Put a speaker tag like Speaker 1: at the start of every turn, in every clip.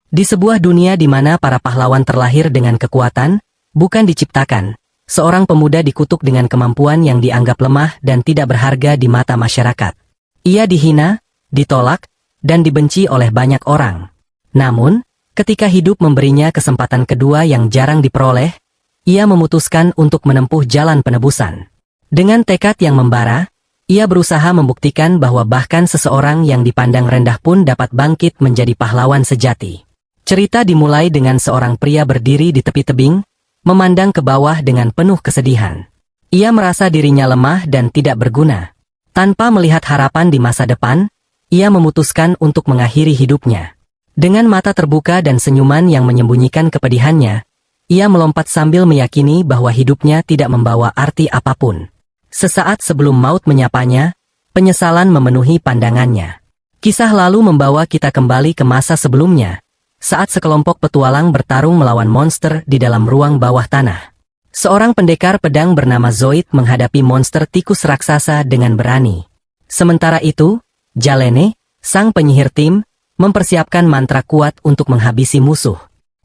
Speaker 1: Di sebuah dunia di mana para pahlawan terlahir dengan kekuatan, bukan diciptakan, seorang pemuda dikutuk dengan kemampuan yang dianggap lemah dan tidak berharga di mata masyarakat. Ia dihina, ditolak, dan dibenci oleh banyak orang. Namun, ketika hidup memberinya kesempatan kedua yang jarang diperoleh, ia memutuskan untuk menempuh jalan penebusan. Dengan tekad yang membara, ia berusaha membuktikan bahwa bahkan seseorang yang dipandang rendah pun dapat bangkit menjadi pahlawan sejati. Cerita dimulai dengan seorang pria berdiri di tepi tebing, memandang ke bawah dengan penuh kesedihan. Ia merasa dirinya lemah dan tidak berguna. Tanpa melihat harapan di masa depan, ia memutuskan untuk mengakhiri hidupnya. Dengan mata terbuka dan senyuman yang menyembunyikan kepedihannya, ia melompat sambil meyakini bahwa hidupnya tidak membawa arti apapun. Sesaat sebelum maut menyapanya, penyesalan memenuhi pandangannya. Kisah lalu membawa kita kembali ke masa sebelumnya, saat sekelompok petualang bertarung melawan monster di dalam ruang bawah tanah. Seorang pendekar pedang bernama Zoid menghadapi monster tikus raksasa dengan berani. Sementara itu, Jalene, sang penyihir tim, mempersiapkan mantra kuat untuk menghabisi musuh.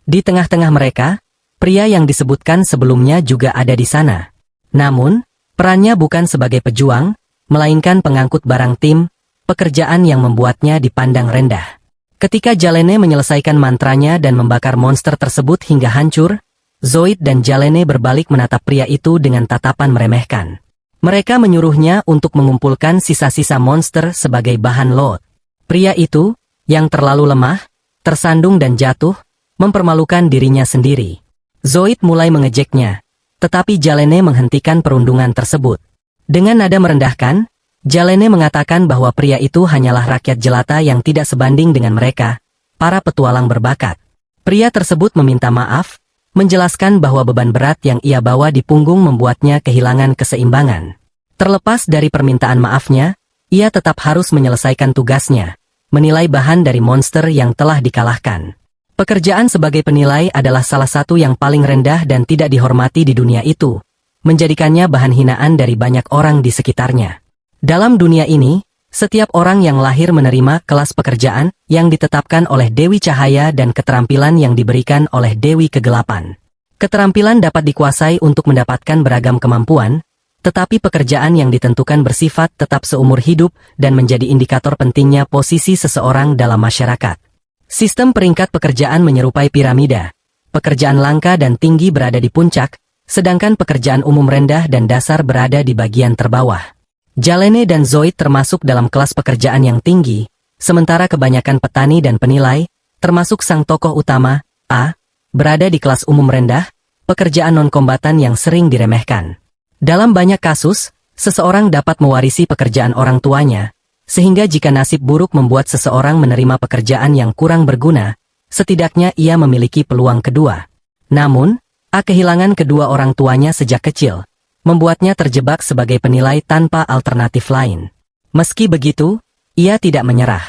Speaker 1: Di tengah-tengah mereka, pria yang disebutkan sebelumnya juga ada di sana. Namun, perannya bukan sebagai pejuang, melainkan pengangkut barang tim, pekerjaan yang membuatnya dipandang rendah. Ketika Jalene menyelesaikan mantranya dan membakar monster tersebut hingga hancur, Zoid dan Jalene berbalik menatap pria itu dengan tatapan meremehkan. Mereka menyuruhnya untuk mengumpulkan sisa-sisa monster sebagai bahan loot. Pria itu, yang terlalu lemah, tersandung dan jatuh, mempermalukan dirinya sendiri. Zoid mulai mengejeknya, tetapi Jalene menghentikan perundungan tersebut. Dengan nada merendahkan, Jalene mengatakan bahwa pria itu hanyalah rakyat jelata yang tidak sebanding dengan mereka, para petualang berbakat. Pria tersebut meminta maaf, menjelaskan bahwa beban berat yang ia bawa di punggung membuatnya kehilangan keseimbangan. Terlepas dari permintaan maafnya, ia tetap harus menyelesaikan tugasnya, menilai bahan dari monster yang telah dikalahkan. Pekerjaan sebagai penilai adalah salah satu yang paling rendah dan tidak dihormati di dunia itu, menjadikannya bahan hinaan dari banyak orang di sekitarnya. Dalam dunia ini, setiap orang yang lahir menerima kelas pekerjaan yang ditetapkan oleh Dewi Cahaya dan keterampilan yang diberikan oleh Dewi Kegelapan. Keterampilan dapat dikuasai untuk mendapatkan beragam kemampuan, tetapi pekerjaan yang ditentukan bersifat tetap seumur hidup dan menjadi indikator pentingnya posisi seseorang dalam masyarakat. Sistem peringkat pekerjaan menyerupai piramida. Pekerjaan langka dan tinggi berada di puncak, sedangkan pekerjaan umum rendah dan dasar berada di bagian terbawah. Jalene dan Zoid termasuk dalam kelas pekerjaan yang tinggi, sementara kebanyakan petani dan penilai, termasuk sang tokoh utama, A, berada di kelas umum rendah, pekerjaan non-kombatan yang sering diremehkan. Dalam banyak kasus, seseorang dapat mewarisi pekerjaan orang tuanya, sehingga jika nasib buruk membuat seseorang menerima pekerjaan yang kurang berguna, setidaknya ia memiliki peluang kedua. Namun, A kehilangan kedua orang tuanya sejak kecil, membuatnya terjebak sebagai penilai tanpa alternatif lain. Meski begitu, ia tidak menyerah.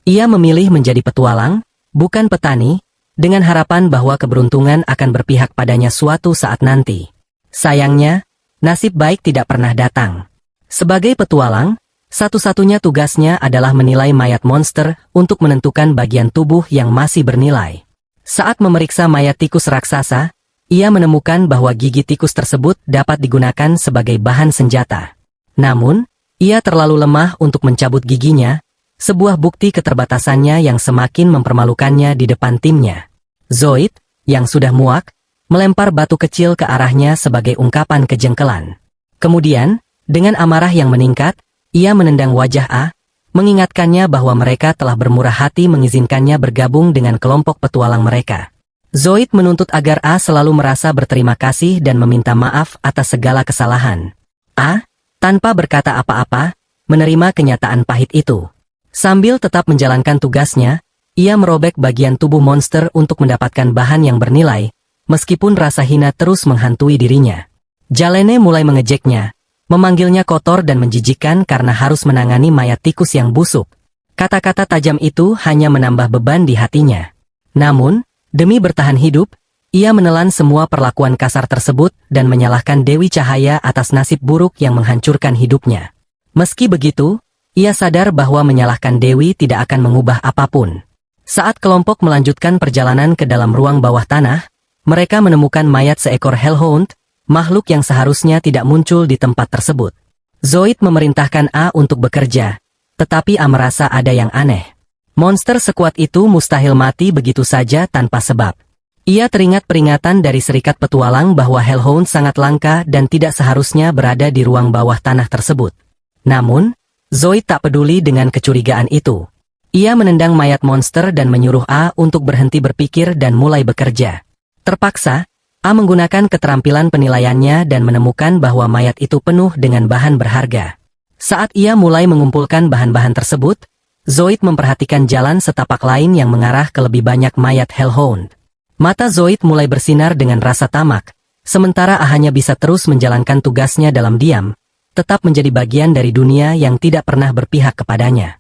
Speaker 1: Ia memilih menjadi petualang, bukan petani, dengan harapan bahwa keberuntungan akan berpihak padanya suatu saat nanti. Sayangnya, nasib baik tidak pernah datang. Sebagai petualang, satu-satunya tugasnya adalah menilai mayat monster untuk menentukan bagian tubuh yang masih bernilai. Saat memeriksa mayat tikus raksasa, ia menemukan bahwa gigi tikus tersebut dapat digunakan sebagai bahan senjata. Namun, ia terlalu lemah untuk mencabut giginya, sebuah bukti keterbatasannya yang semakin mempermalukannya di depan timnya. Zoid, yang sudah muak, melempar batu kecil ke arahnya sebagai ungkapan kejengkelan. Kemudian, dengan amarah yang meningkat, ia menendang wajah A, mengingatkannya bahwa mereka telah bermurah hati mengizinkannya bergabung dengan kelompok petualang mereka. Zoid menuntut agar A selalu merasa berterima kasih dan meminta maaf atas segala kesalahan. A, tanpa berkata apa-apa, menerima kenyataan pahit itu. Sambil tetap menjalankan tugasnya, ia merobek bagian tubuh monster untuk mendapatkan bahan yang bernilai, meskipun rasa hina terus menghantui dirinya. Jalene mulai mengejeknya, memanggilnya kotor dan menjijikkan karena harus menangani mayat tikus yang busuk. Kata-kata tajam itu hanya menambah beban di hatinya. Namun, demi bertahan hidup, ia menelan semua perlakuan kasar tersebut dan menyalahkan Dewi Cahaya atas nasib buruk yang menghancurkan hidupnya. Meski begitu, ia sadar bahwa menyalahkan Dewi tidak akan mengubah apapun. Saat kelompok melanjutkan perjalanan ke dalam ruang bawah tanah, mereka menemukan mayat seekor Hellhound, makhluk yang seharusnya tidak muncul di tempat tersebut. Zoid memerintahkan A untuk bekerja, tetapi A merasa ada yang aneh. Monster sekuat itu mustahil mati begitu saja tanpa sebab. Ia teringat peringatan dari Serikat Petualang bahwa Hellhound sangat langka dan tidak seharusnya berada di ruang bawah tanah tersebut. Namun, Zoid tak peduli dengan kecurigaan itu. Ia menendang mayat monster dan menyuruh A untuk berhenti berpikir dan mulai bekerja. Terpaksa, A menggunakan keterampilan penilaiannya dan menemukan bahwa mayat itu penuh dengan bahan berharga. Saat ia mulai mengumpulkan bahan-bahan tersebut, Zoid memperhatikan jalan setapak lain yang mengarah ke lebih banyak mayat Hellhound. Mata Zoid mulai bersinar dengan rasa tamak, sementara A hanya bisa terus menjalankan tugasnya dalam diam, tetap menjadi bagian dari dunia yang tidak pernah berpihak kepadanya.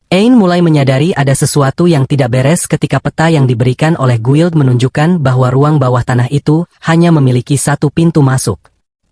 Speaker 1: Ain mulai menyadari ada sesuatu yang tidak beres ketika peta yang diberikan oleh Guild menunjukkan bahwa ruang bawah tanah itu hanya memiliki satu pintu masuk.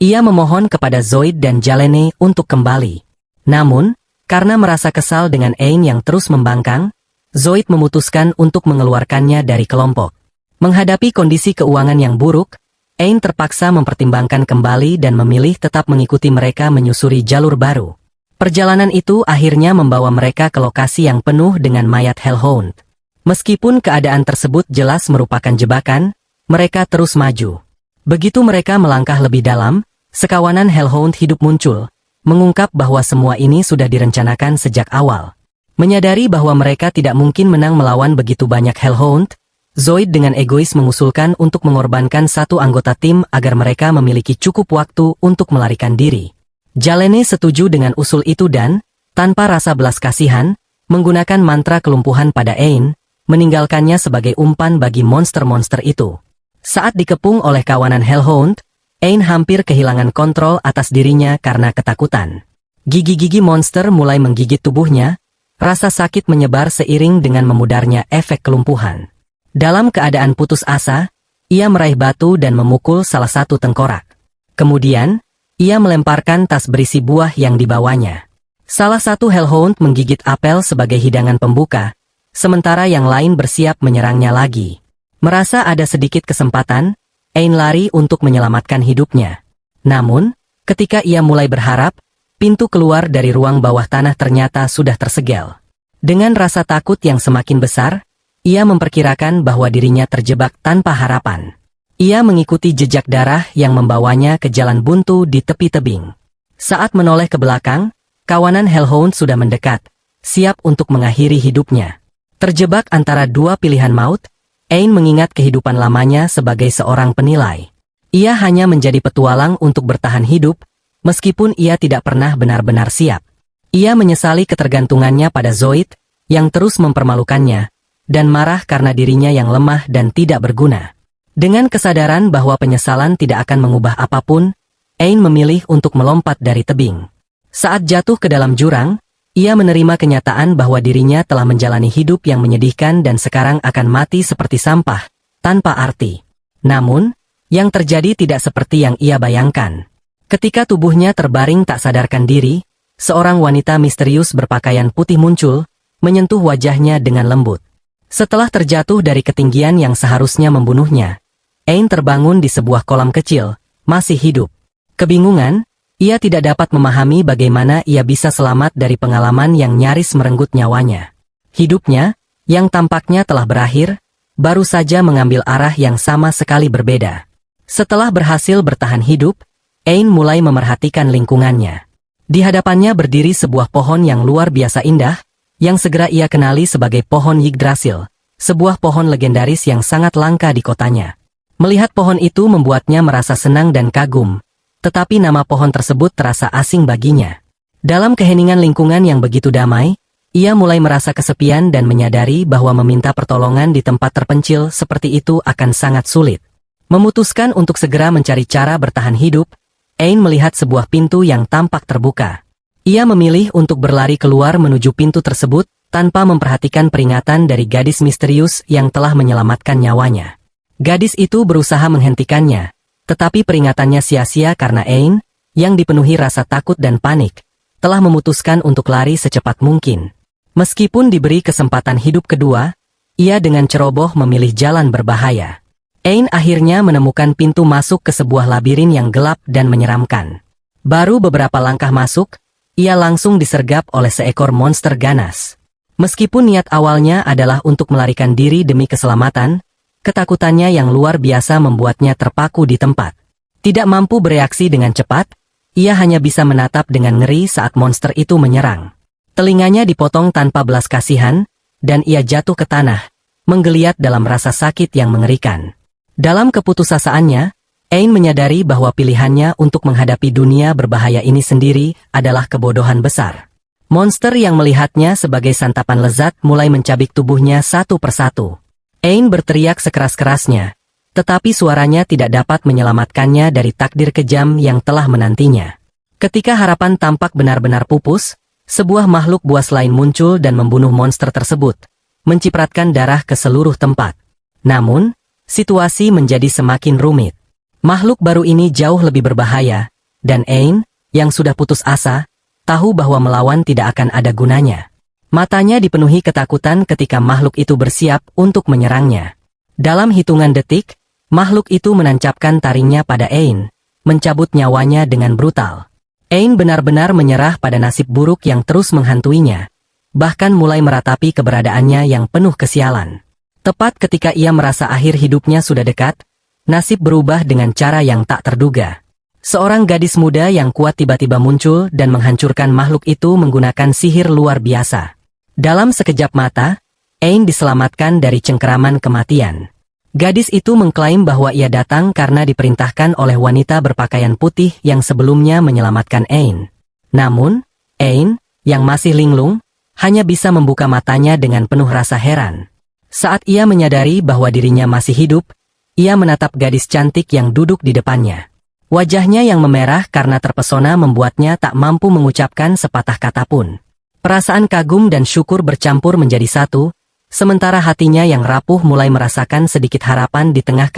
Speaker 1: Ia memohon kepada Zoid dan Jalene untuk kembali. Namun, karena merasa kesal dengan Ain yang terus membangkang, Zoid memutuskan untuk mengeluarkannya dari kelompok. Menghadapi kondisi keuangan yang buruk, Ain terpaksa mempertimbangkan kembali dan memilih tetap mengikuti mereka menyusuri jalur baru. Perjalanan itu akhirnya membawa mereka ke lokasi yang penuh dengan mayat Hellhound. Meskipun keadaan tersebut jelas merupakan jebakan, mereka terus maju. Begitu mereka melangkah lebih dalam, sekawanan Hellhound hidup muncul, mengungkap bahwa semua ini sudah direncanakan sejak awal. Menyadari bahwa mereka tidak mungkin menang melawan begitu banyak Hellhound, Zoid dengan egois mengusulkan untuk mengorbankan satu anggota tim agar mereka memiliki cukup waktu untuk melarikan diri. Jalene setuju dengan usul itu dan, tanpa rasa belas kasihan, menggunakan mantra kelumpuhan pada Ain, meninggalkannya sebagai umpan bagi monster-monster itu. Saat dikepung oleh kawanan Hellhound, Ain hampir kehilangan kontrol atas dirinya karena ketakutan. Gigi-gigi monster mulai menggigit tubuhnya, rasa sakit menyebar seiring dengan memudarnya efek kelumpuhan. Dalam keadaan putus asa, ia meraih batu dan memukul salah satu tengkorak. Kemudian, ia melemparkan tas berisi buah yang dibawanya. Salah satu Hellhound menggigit apel sebagai hidangan pembuka, sementara yang lain bersiap menyerangnya lagi. Merasa ada sedikit kesempatan, Ain lari untuk menyelamatkan hidupnya. Namun, ketika ia mulai berharap, pintu keluar dari ruang bawah tanah ternyata sudah tersegel. Dengan rasa takut yang semakin besar, ia memperkirakan bahwa dirinya terjebak tanpa harapan. Ia mengikuti jejak darah yang membawanya ke jalan buntu di tepi tebing. Saat menoleh ke belakang, kawanan Hellhound sudah mendekat, siap untuk mengakhiri hidupnya. Terjebak antara dua pilihan maut, Ain mengingat kehidupan lamanya sebagai seorang penilai. Ia hanya menjadi petualang untuk bertahan hidup, meskipun ia tidak pernah benar-benar siap. Ia menyesali ketergantungannya pada Zoid, yang terus mempermalukannya, dan marah karena dirinya yang lemah dan tidak berguna. Dengan kesadaran bahwa penyesalan tidak akan mengubah apapun, Ain memilih untuk melompat dari tebing. Saat jatuh ke dalam jurang, ia menerima kenyataan bahwa dirinya telah menjalani hidup yang menyedihkan dan sekarang akan mati seperti sampah, tanpa arti. Namun, yang terjadi tidak seperti yang ia bayangkan. Ketika tubuhnya terbaring tak sadarkan diri, seorang wanita misterius berpakaian putih muncul, menyentuh wajahnya dengan lembut. Setelah terjatuh dari ketinggian yang seharusnya membunuhnya, Ain terbangun di sebuah kolam kecil, masih hidup. Kebingungan, ia tidak dapat memahami bagaimana ia bisa selamat dari pengalaman yang nyaris merenggut nyawanya. Hidupnya, yang tampaknya telah berakhir, baru saja mengambil arah yang sama sekali berbeda. Setelah berhasil bertahan hidup, Ain mulai memerhatikan lingkungannya. Di hadapannya berdiri sebuah pohon yang luar biasa indah, yang segera ia kenali sebagai pohon Yggdrasil, sebuah pohon legendaris yang sangat langka di kotanya. Melihat pohon itu membuatnya merasa senang dan kagum, tetapi nama pohon tersebut terasa asing baginya. Dalam keheningan lingkungan yang begitu damai, ia mulai merasa kesepian dan menyadari bahwa meminta pertolongan di tempat terpencil seperti itu akan sangat sulit. Memutuskan untuk segera mencari cara bertahan hidup, Ain melihat sebuah pintu yang tampak terbuka. Ia memilih untuk berlari keluar menuju pintu tersebut, tanpa memperhatikan peringatan dari gadis misterius yang telah menyelamatkan nyawanya. Gadis itu berusaha menghentikannya, tetapi peringatannya sia-sia karena Ain, yang dipenuhi rasa takut dan panik, telah memutuskan untuk lari secepat mungkin. Meskipun diberi kesempatan hidup kedua, ia dengan ceroboh memilih jalan berbahaya. Ain akhirnya menemukan pintu masuk ke sebuah labirin yang gelap dan menyeramkan. Baru beberapa langkah masuk, ia langsung disergap oleh seekor monster ganas. Meskipun niat awalnya adalah untuk melarikan diri demi keselamatan, ketakutannya yang luar biasa membuatnya terpaku di tempat. Tidak mampu bereaksi dengan cepat, ia hanya bisa menatap dengan ngeri saat monster itu menyerang. Telinganya dipotong tanpa belas kasihan, dan ia jatuh ke tanah, menggeliat dalam rasa sakit yang mengerikan. Dalam keputusasaannya, Ain menyadari bahwa pilihannya untuk menghadapi dunia berbahaya ini sendiri adalah kebodohan besar. Monster yang melihatnya sebagai santapan lezat mulai mencabik tubuhnya satu persatu. Ain berteriak sekeras-kerasnya, tetapi suaranya tidak dapat menyelamatkannya dari takdir kejam yang telah menantinya. Ketika harapan tampak benar-benar pupus, sebuah makhluk buas lain muncul dan membunuh monster tersebut, mencipratkan darah ke seluruh tempat. Namun, situasi menjadi semakin rumit. Makhluk baru ini jauh lebih berbahaya, dan Ain, yang sudah putus asa, tahu bahwa melawan tidak akan ada gunanya. Matanya dipenuhi ketakutan ketika makhluk itu bersiap untuk menyerangnya. Dalam hitungan detik, makhluk itu menancapkan taringnya pada Ain, mencabut nyawanya dengan brutal. Ain benar-benar menyerah pada nasib buruk yang terus menghantuinya, bahkan mulai meratapi keberadaannya yang penuh kesialan. Tepat ketika ia merasa akhir hidupnya sudah dekat, nasib berubah dengan cara yang tak terduga. Seorang gadis muda yang kuat tiba-tiba muncul dan menghancurkan makhluk itu menggunakan sihir luar biasa. Dalam sekejap mata, Ain diselamatkan dari cengkeraman kematian. Gadis itu mengklaim bahwa ia datang karena diperintahkan oleh wanita berpakaian putih yang sebelumnya menyelamatkan Ain. Namun, Ain, yang masih linglung, hanya bisa membuka matanya dengan penuh rasa heran. Saat ia menyadari bahwa dirinya masih hidup, ia menatap gadis cantik yang duduk di depannya. Wajahnya yang memerah karena terpesona membuatnya tak mampu mengucapkan sepatah kata pun. Perasaan kagum dan syukur bercampur menjadi satu, sementara hatinya yang rapuh mulai merasakan sedikit harapan di tengah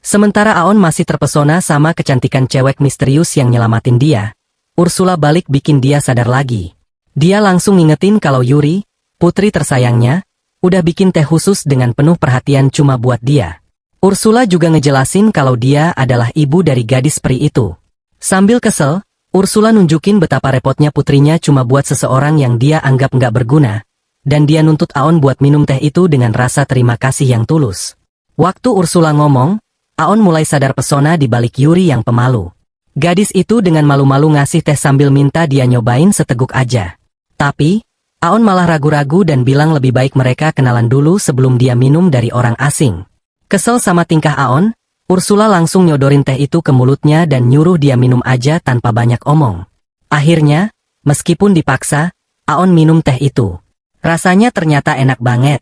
Speaker 1: Sementara Aon masih terpesona sama kecantikan cewek misterius yang nyelamatin dia, Ursula balik bikin dia sadar lagi. Dia langsung ngingetin kalau Yuri, putri tersayangnya, udah bikin teh khusus dengan penuh perhatian cuma buat dia. Ursula juga ngejelasin kalau dia adalah ibu dari gadis peri itu. Sambil kesel, Ursula nunjukin betapa repotnya putrinya cuma buat seseorang yang dia anggap nggak berguna, dan dia nuntut Aon buat minum teh itu dengan rasa terima kasih yang tulus. Waktu Ursula ngomong, Aon mulai sadar pesona di balik Yuri yang pemalu. Gadis itu dengan malu-malu ngasih teh sambil minta dia nyobain seteguk aja. Tapi, Aon malah ragu-ragu dan bilang lebih baik mereka kenalan dulu sebelum dia minum dari orang asing. Kesel sama tingkah Aon, Ursula langsung nyodorin teh itu ke mulutnya dan nyuruh dia minum aja tanpa banyak omong. Akhirnya, meskipun dipaksa, Aon minum teh itu. Rasanya ternyata enak banget.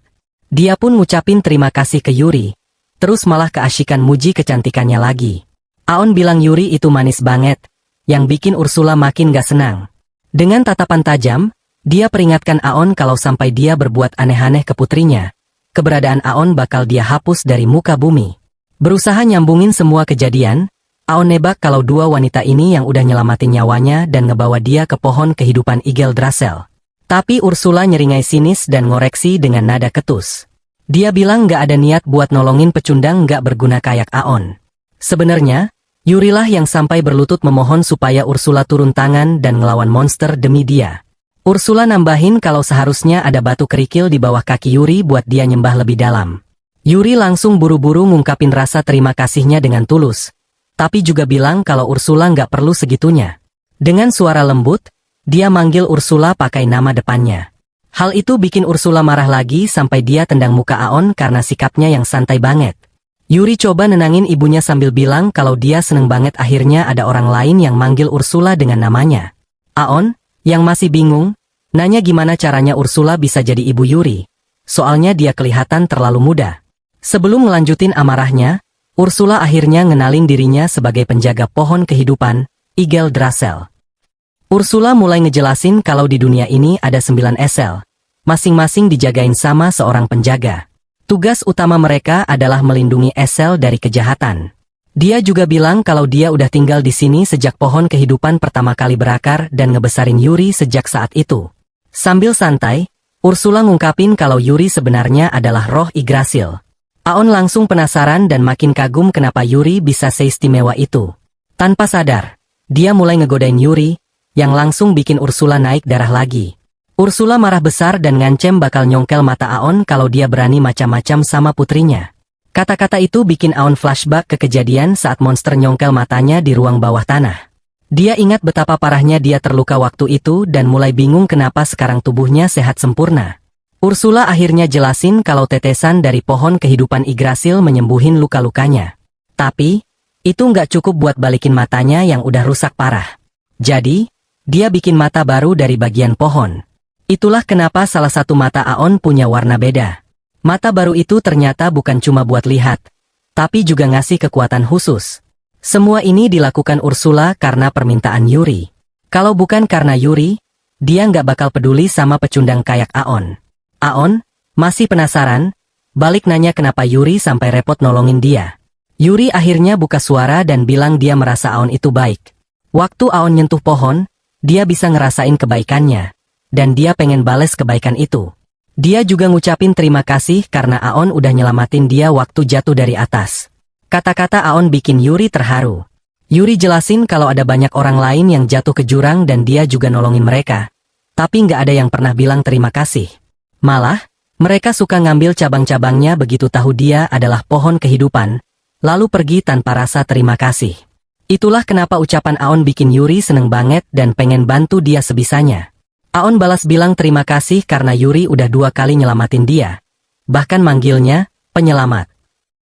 Speaker 1: Dia pun ngucapin terima kasih ke Yuri, terus malah keasyikan muji kecantikannya lagi. Aon bilang Yuri itu manis banget, yang bikin Ursula makin gak senang. Dengan tatapan tajam, dia peringatkan Aon kalau sampai dia berbuat aneh-aneh ke putrinya, keberadaan Aon bakal dia hapus dari muka bumi. Berusaha nyambungin semua kejadian, Aon nebak kalau dua wanita ini yang udah nyelamatin nyawanya dan ngebawa dia ke pohon kehidupan Yggdrasil. Tapi Ursula nyeringai sinis dan ngoreksi dengan nada ketus. Dia bilang gak ada niat buat nolongin pecundang gak berguna kayak Aon. Sebenarnya, Yurilah yang sampai berlutut memohon supaya Ursula turun tangan dan ngelawan monster demi dia. Ursula nambahin kalau seharusnya ada batu kerikil di bawah kaki Yuri buat dia nyembah lebih dalam. Yuri langsung buru-buru ngungkapin rasa terima kasihnya dengan tulus, tapi juga bilang kalau Ursula nggak perlu segitunya. Dengan suara lembut, dia manggil Ursula pakai nama depannya. Hal itu bikin Ursula marah lagi sampai dia tendang muka Aon karena sikapnya yang santai banget. Yuri coba nenangin ibunya sambil bilang kalau dia seneng banget akhirnya ada orang lain yang manggil Ursula dengan namanya. Aon, yang masih bingung, nanya gimana caranya Ursula bisa jadi ibu Yuri. Soalnya dia kelihatan terlalu muda. Sebelum melanjutin amarahnya, Ursula akhirnya ngenalin dirinya sebagai penjaga pohon kehidupan, Yggdrasil. Ursula mulai ngejelasin kalau di dunia ini ada 9 esel. Masing-masing dijagain sama seorang penjaga. Tugas utama mereka adalah melindungi esel dari kejahatan. Dia juga bilang kalau dia udah tinggal di sini sejak pohon kehidupan pertama kali berakar dan ngebesarin Yuri sejak saat itu. Sambil santai, Ursula ngungkapin kalau Yuri sebenarnya adalah roh Yggdrasil. Aon langsung penasaran dan makin kagum kenapa Yuri bisa seistimewa itu. Tanpa sadar, dia mulai ngegodain Yuri, yang langsung bikin Ursula naik darah lagi. Ursula marah besar dan ngancem bakal nyongkel mata Aon kalau dia berani macam-macam sama putrinya. Kata-kata itu bikin Aon flashback ke kejadian saat monster nyongkel matanya di ruang bawah tanah. Dia ingat betapa parahnya dia terluka waktu itu dan mulai bingung kenapa sekarang tubuhnya sehat sempurna. Ursula akhirnya jelasin kalau tetesan dari pohon kehidupan Yggdrasil menyembuhin luka-lukanya. Tapi, itu nggak cukup buat balikin matanya yang udah rusak parah. Jadi, dia bikin mata baru dari bagian pohon. Itulah kenapa salah satu mata Aon punya warna beda. Mata baru itu ternyata bukan cuma buat lihat, tapi juga ngasih kekuatan khusus. Semua ini dilakukan Ursula karena permintaan Yuri. Kalau bukan karena Yuri, dia nggak bakal peduli sama pecundang kayak Aon. Aon, masih penasaran, balik nanya kenapa Yuri sampai repot nolongin dia. Yuri akhirnya buka suara dan bilang dia merasa Aon itu baik. Waktu Aon nyentuh pohon, dia bisa ngerasain kebaikannya. Dan dia pengen bales kebaikan itu. Dia juga ngucapin terima kasih karena Aon udah nyelamatin dia waktu jatuh dari atas. Kata-kata Aon bikin Yuri terharu. Yuri jelasin kalau ada banyak orang lain yang jatuh ke jurang dan dia juga nolongin mereka. Tapi nggak ada yang pernah bilang terima kasih. Malah, mereka suka ngambil cabang-cabangnya begitu tahu dia adalah pohon kehidupan, lalu pergi tanpa rasa terima kasih. Itulah kenapa ucapan Aon bikin Yuri seneng banget dan pengen bantu dia sebisanya. Aon balas bilang terima kasih karena Yuri udah 2 kali nyelamatin dia. Bahkan manggilnya, penyelamat.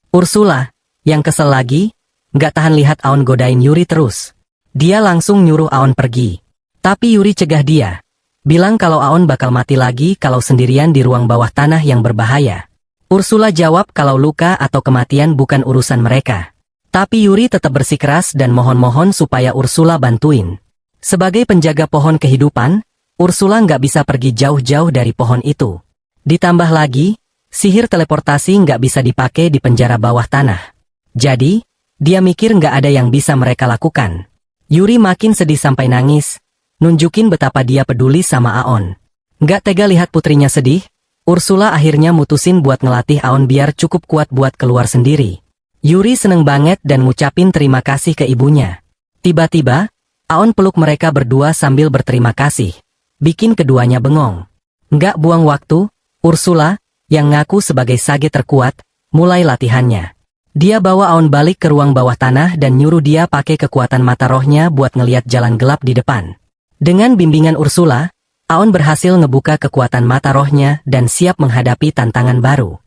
Speaker 1: Ursula, yang kesel lagi, nggak tahan lihat Aon godain Yuri terus. Dia langsung nyuruh Aon pergi. Tapi Yuri cegah dia. Bilang kalau Aon bakal mati lagi kalau sendirian di ruang bawah tanah yang berbahaya. Ursula jawab kalau luka atau kematian bukan urusan mereka. Tapi Yuri tetap bersikeras dan mohon-mohon supaya Ursula bantuin. Sebagai penjaga pohon kehidupan, Ursula nggak bisa pergi jauh-jauh dari pohon itu. Ditambah lagi, sihir teleportasi nggak bisa dipakai di penjara bawah tanah. Jadi, dia mikir nggak ada yang bisa mereka lakukan. Yuri makin sedih sampai nangis, nunjukin betapa dia peduli sama Aon. Nggak tega lihat putrinya sedih, Ursula akhirnya mutusin buat ngelatih Aon biar cukup kuat buat keluar sendiri. Yuri seneng banget dan ngucapin terima kasih ke ibunya. Tiba-tiba, Aon peluk mereka berdua sambil berterima kasih. Bikin keduanya bengong. Nggak buang waktu, Ursula, yang ngaku sebagai sage terkuat, mulai latihannya. Dia bawa Aon balik ke ruang bawah tanah dan nyuruh dia pakai kekuatan mata rohnya buat ngeliat jalan gelap di depan. Dengan bimbingan Ursula, Aon berhasil ngebuka kekuatan mata rohnya dan siap menghadapi tantangan baru.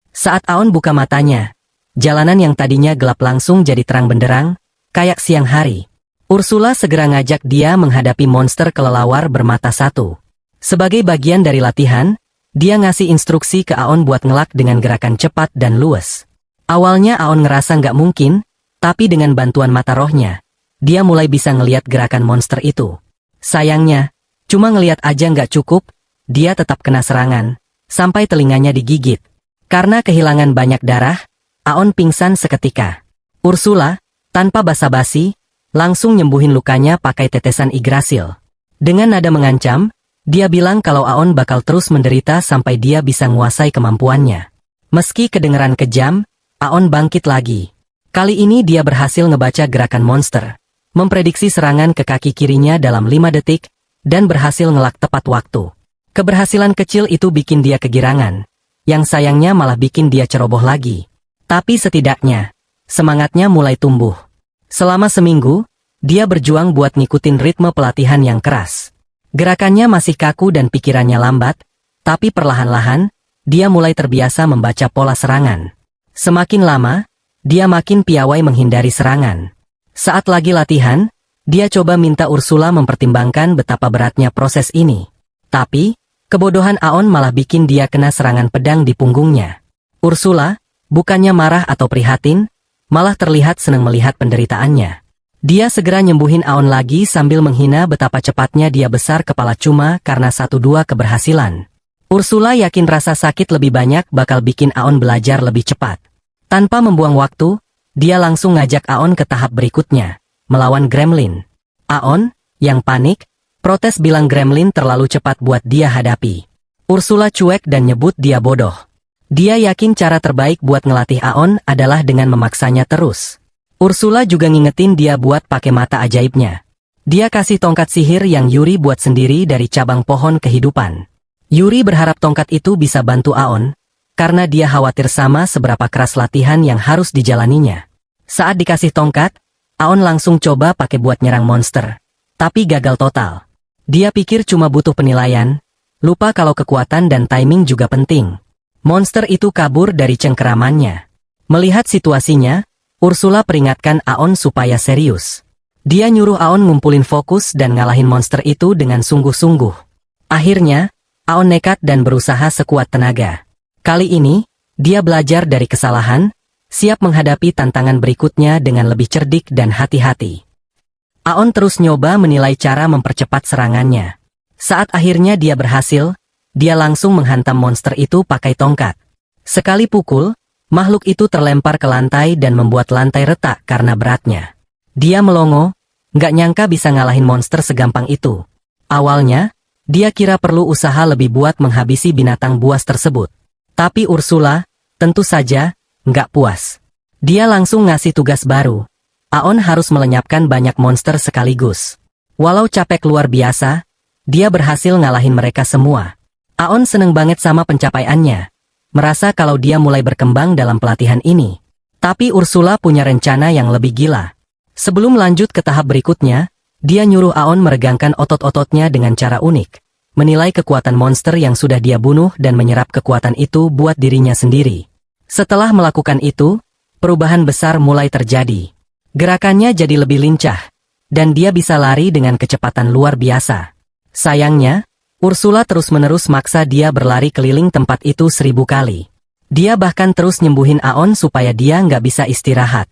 Speaker 1: Saat Aon buka matanya, jalanan yang tadinya gelap langsung jadi terang benderang, kayak siang hari. Ursula segera ngajak dia menghadapi monster kelelawar bermata satu. Sebagai bagian dari latihan, dia ngasih instruksi ke Aon buat ngelak dengan gerakan cepat dan luwes. Awalnya Aon ngerasa nggak mungkin, tapi dengan bantuan mata rohnya, dia mulai bisa ngeliat gerakan monster itu. Sayangnya, cuma ngeliat aja nggak cukup, dia tetap kena serangan, sampai telinganya digigit. Karena kehilangan banyak darah, Aon pingsan seketika. Ursula, tanpa basa-basi, langsung nyembuhin lukanya pakai tetesan Yggdrasil. Dengan nada mengancam, dia bilang kalau Aon bakal terus menderita sampai dia bisa menguasai kemampuannya. Meski kedengeran kejam, Aon bangkit lagi. Kali ini dia berhasil ngebaca gerakan monster, memprediksi serangan ke kaki kirinya dalam 5 detik, dan berhasil ngelak tepat waktu. Keberhasilan kecil itu bikin dia kegirangan, yang sayangnya malah bikin dia ceroboh lagi. Tapi setidaknya, semangatnya mulai tumbuh. Selama seminggu, dia berjuang buat ngikutin ritme pelatihan yang keras. Gerakannya masih kaku dan pikirannya lambat, tapi perlahan-lahan, dia mulai terbiasa membaca pola serangan. Semakin lama, dia makin piawai menghindari serangan. Saat lagi latihan, dia coba minta Ursula mempertimbangkan betapa beratnya proses ini. Tapi, kebodohan Aon malah bikin dia kena serangan pedang di punggungnya. Ursula, bukannya marah atau prihatin, malah terlihat senang melihat penderitaannya. Dia segera nyembuhin Aon lagi sambil menghina betapa cepatnya dia besar kepala cuma karena 1-2 keberhasilan. Ursula yakin rasa sakit lebih banyak bakal bikin Aon belajar lebih cepat. Tanpa membuang waktu, dia langsung ngajak Aon ke tahap berikutnya, melawan Gremlin. Aon, yang panik, protes bilang Gremlin terlalu cepat buat dia hadapi. Ursula cuek dan nyebut dia bodoh. Dia yakin cara terbaik buat ngelatih Aon adalah dengan memaksanya terus. Ursula juga ngingetin dia buat pakai mata ajaibnya. Dia kasih tongkat sihir yang Yuri buat sendiri dari cabang pohon kehidupan. Yuri berharap tongkat itu bisa bantu Aon, karena dia khawatir sama seberapa keras latihan yang harus dijalaninya. Saat dikasih tongkat, Aon langsung coba pakai buat nyerang monster. Tapi gagal total. Dia pikir cuma butuh penilaian, lupa kalau kekuatan dan timing juga penting. Monster itu kabur dari cengkeramannya. Melihat situasinya, Ursula peringatkan Aon supaya serius. Dia nyuruh Aon ngumpulin fokus dan ngalahin monster itu dengan sungguh-sungguh. Akhirnya, Aon nekat dan berusaha sekuat tenaga. Kali ini, dia belajar dari kesalahan, siap menghadapi tantangan berikutnya dengan lebih cerdik dan hati-hati. Aon terus nyoba menilai cara mempercepat serangannya. Saat akhirnya dia berhasil, dia langsung menghantam monster itu pakai tongkat. Sekali pukul, makhluk itu terlempar ke lantai dan membuat lantai retak karena beratnya. Dia melongo, nggak nyangka bisa ngalahin monster segampang itu. Awalnya, dia kira perlu usaha lebih buat menghabisi binatang buas tersebut. Tapi Ursula, tentu saja, nggak puas. Dia langsung ngasih tugas baru. Aon harus melenyapkan banyak monster sekaligus. Walau capek luar biasa, dia berhasil ngalahin mereka semua. Aon seneng banget sama pencapaiannya. Merasa kalau dia mulai berkembang dalam pelatihan ini. Tapi Ursula punya rencana yang lebih gila. Sebelum lanjut ke tahap berikutnya, dia nyuruh Aon meregangkan otot-ototnya dengan cara unik. Menilai kekuatan monster yang sudah dia bunuh dan menyerap kekuatan itu buat dirinya sendiri. Setelah melakukan itu, perubahan besar mulai terjadi. Gerakannya jadi lebih lincah, dan dia bisa lari dengan kecepatan luar biasa. Sayangnya, Ursula terus-menerus maksa dia berlari keliling tempat itu 1000 kali. Dia bahkan terus nyembuhin Aon supaya dia nggak bisa istirahat.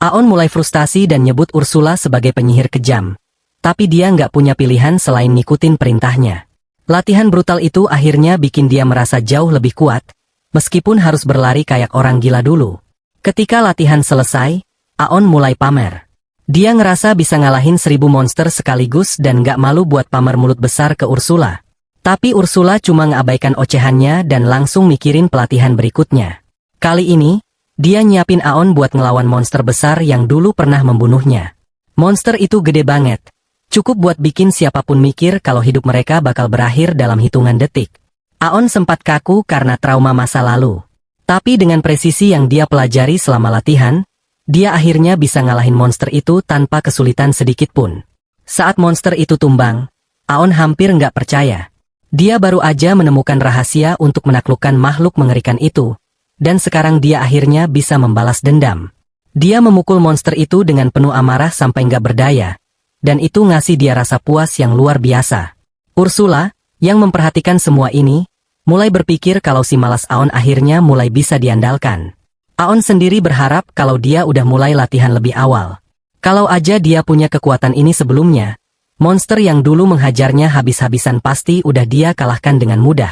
Speaker 1: Aon mulai frustasi dan nyebut Ursula sebagai penyihir kejam. Tapi dia nggak punya pilihan selain ngikutin perintahnya. Latihan brutal itu akhirnya bikin dia merasa jauh lebih kuat, meskipun harus berlari kayak orang gila dulu. Ketika latihan selesai, Aon mulai pamer. Dia ngerasa bisa ngalahin 1000 monster sekaligus dan nggak malu buat pamer mulut besar ke Ursula. Tapi Ursula cuma ngabaikan ocehannya dan langsung mikirin pelatihan berikutnya. Kali ini, dia nyiapin Aon buat ngelawan monster besar yang dulu pernah membunuhnya. Monster itu gede banget. Cukup buat bikin siapapun mikir kalau hidup mereka bakal berakhir dalam hitungan detik. Aon sempat kaku karena trauma masa lalu. Tapi dengan presisi yang dia pelajari selama latihan, dia akhirnya bisa ngalahin monster itu tanpa kesulitan sedikit pun. Saat monster itu tumbang, Aon hampir nggak percaya. Dia baru aja menemukan rahasia untuk menaklukkan makhluk mengerikan itu, dan sekarang dia akhirnya bisa membalas dendam. Dia memukul monster itu dengan penuh amarah sampai nggak berdaya, dan itu ngasih dia rasa puas yang luar biasa. Ursula, yang memperhatikan semua ini, mulai berpikir kalau si malas Aon akhirnya mulai bisa diandalkan. Aon sendiri berharap kalau dia udah mulai latihan lebih awal. Kalau aja dia punya kekuatan ini sebelumnya, monster yang dulu menghajarnya habis-habisan pasti udah dia kalahkan dengan mudah.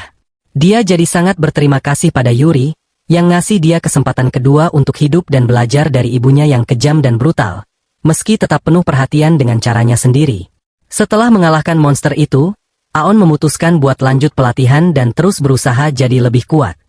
Speaker 1: Dia jadi sangat berterima kasih pada Yuri, yang ngasih dia kesempatan kedua untuk hidup dan belajar dari ibunya yang kejam dan brutal, meski tetap penuh perhatian dengan caranya sendiri. Setelah mengalahkan monster itu, Aon memutuskan buat lanjut pelatihan dan terus berusaha jadi lebih kuat.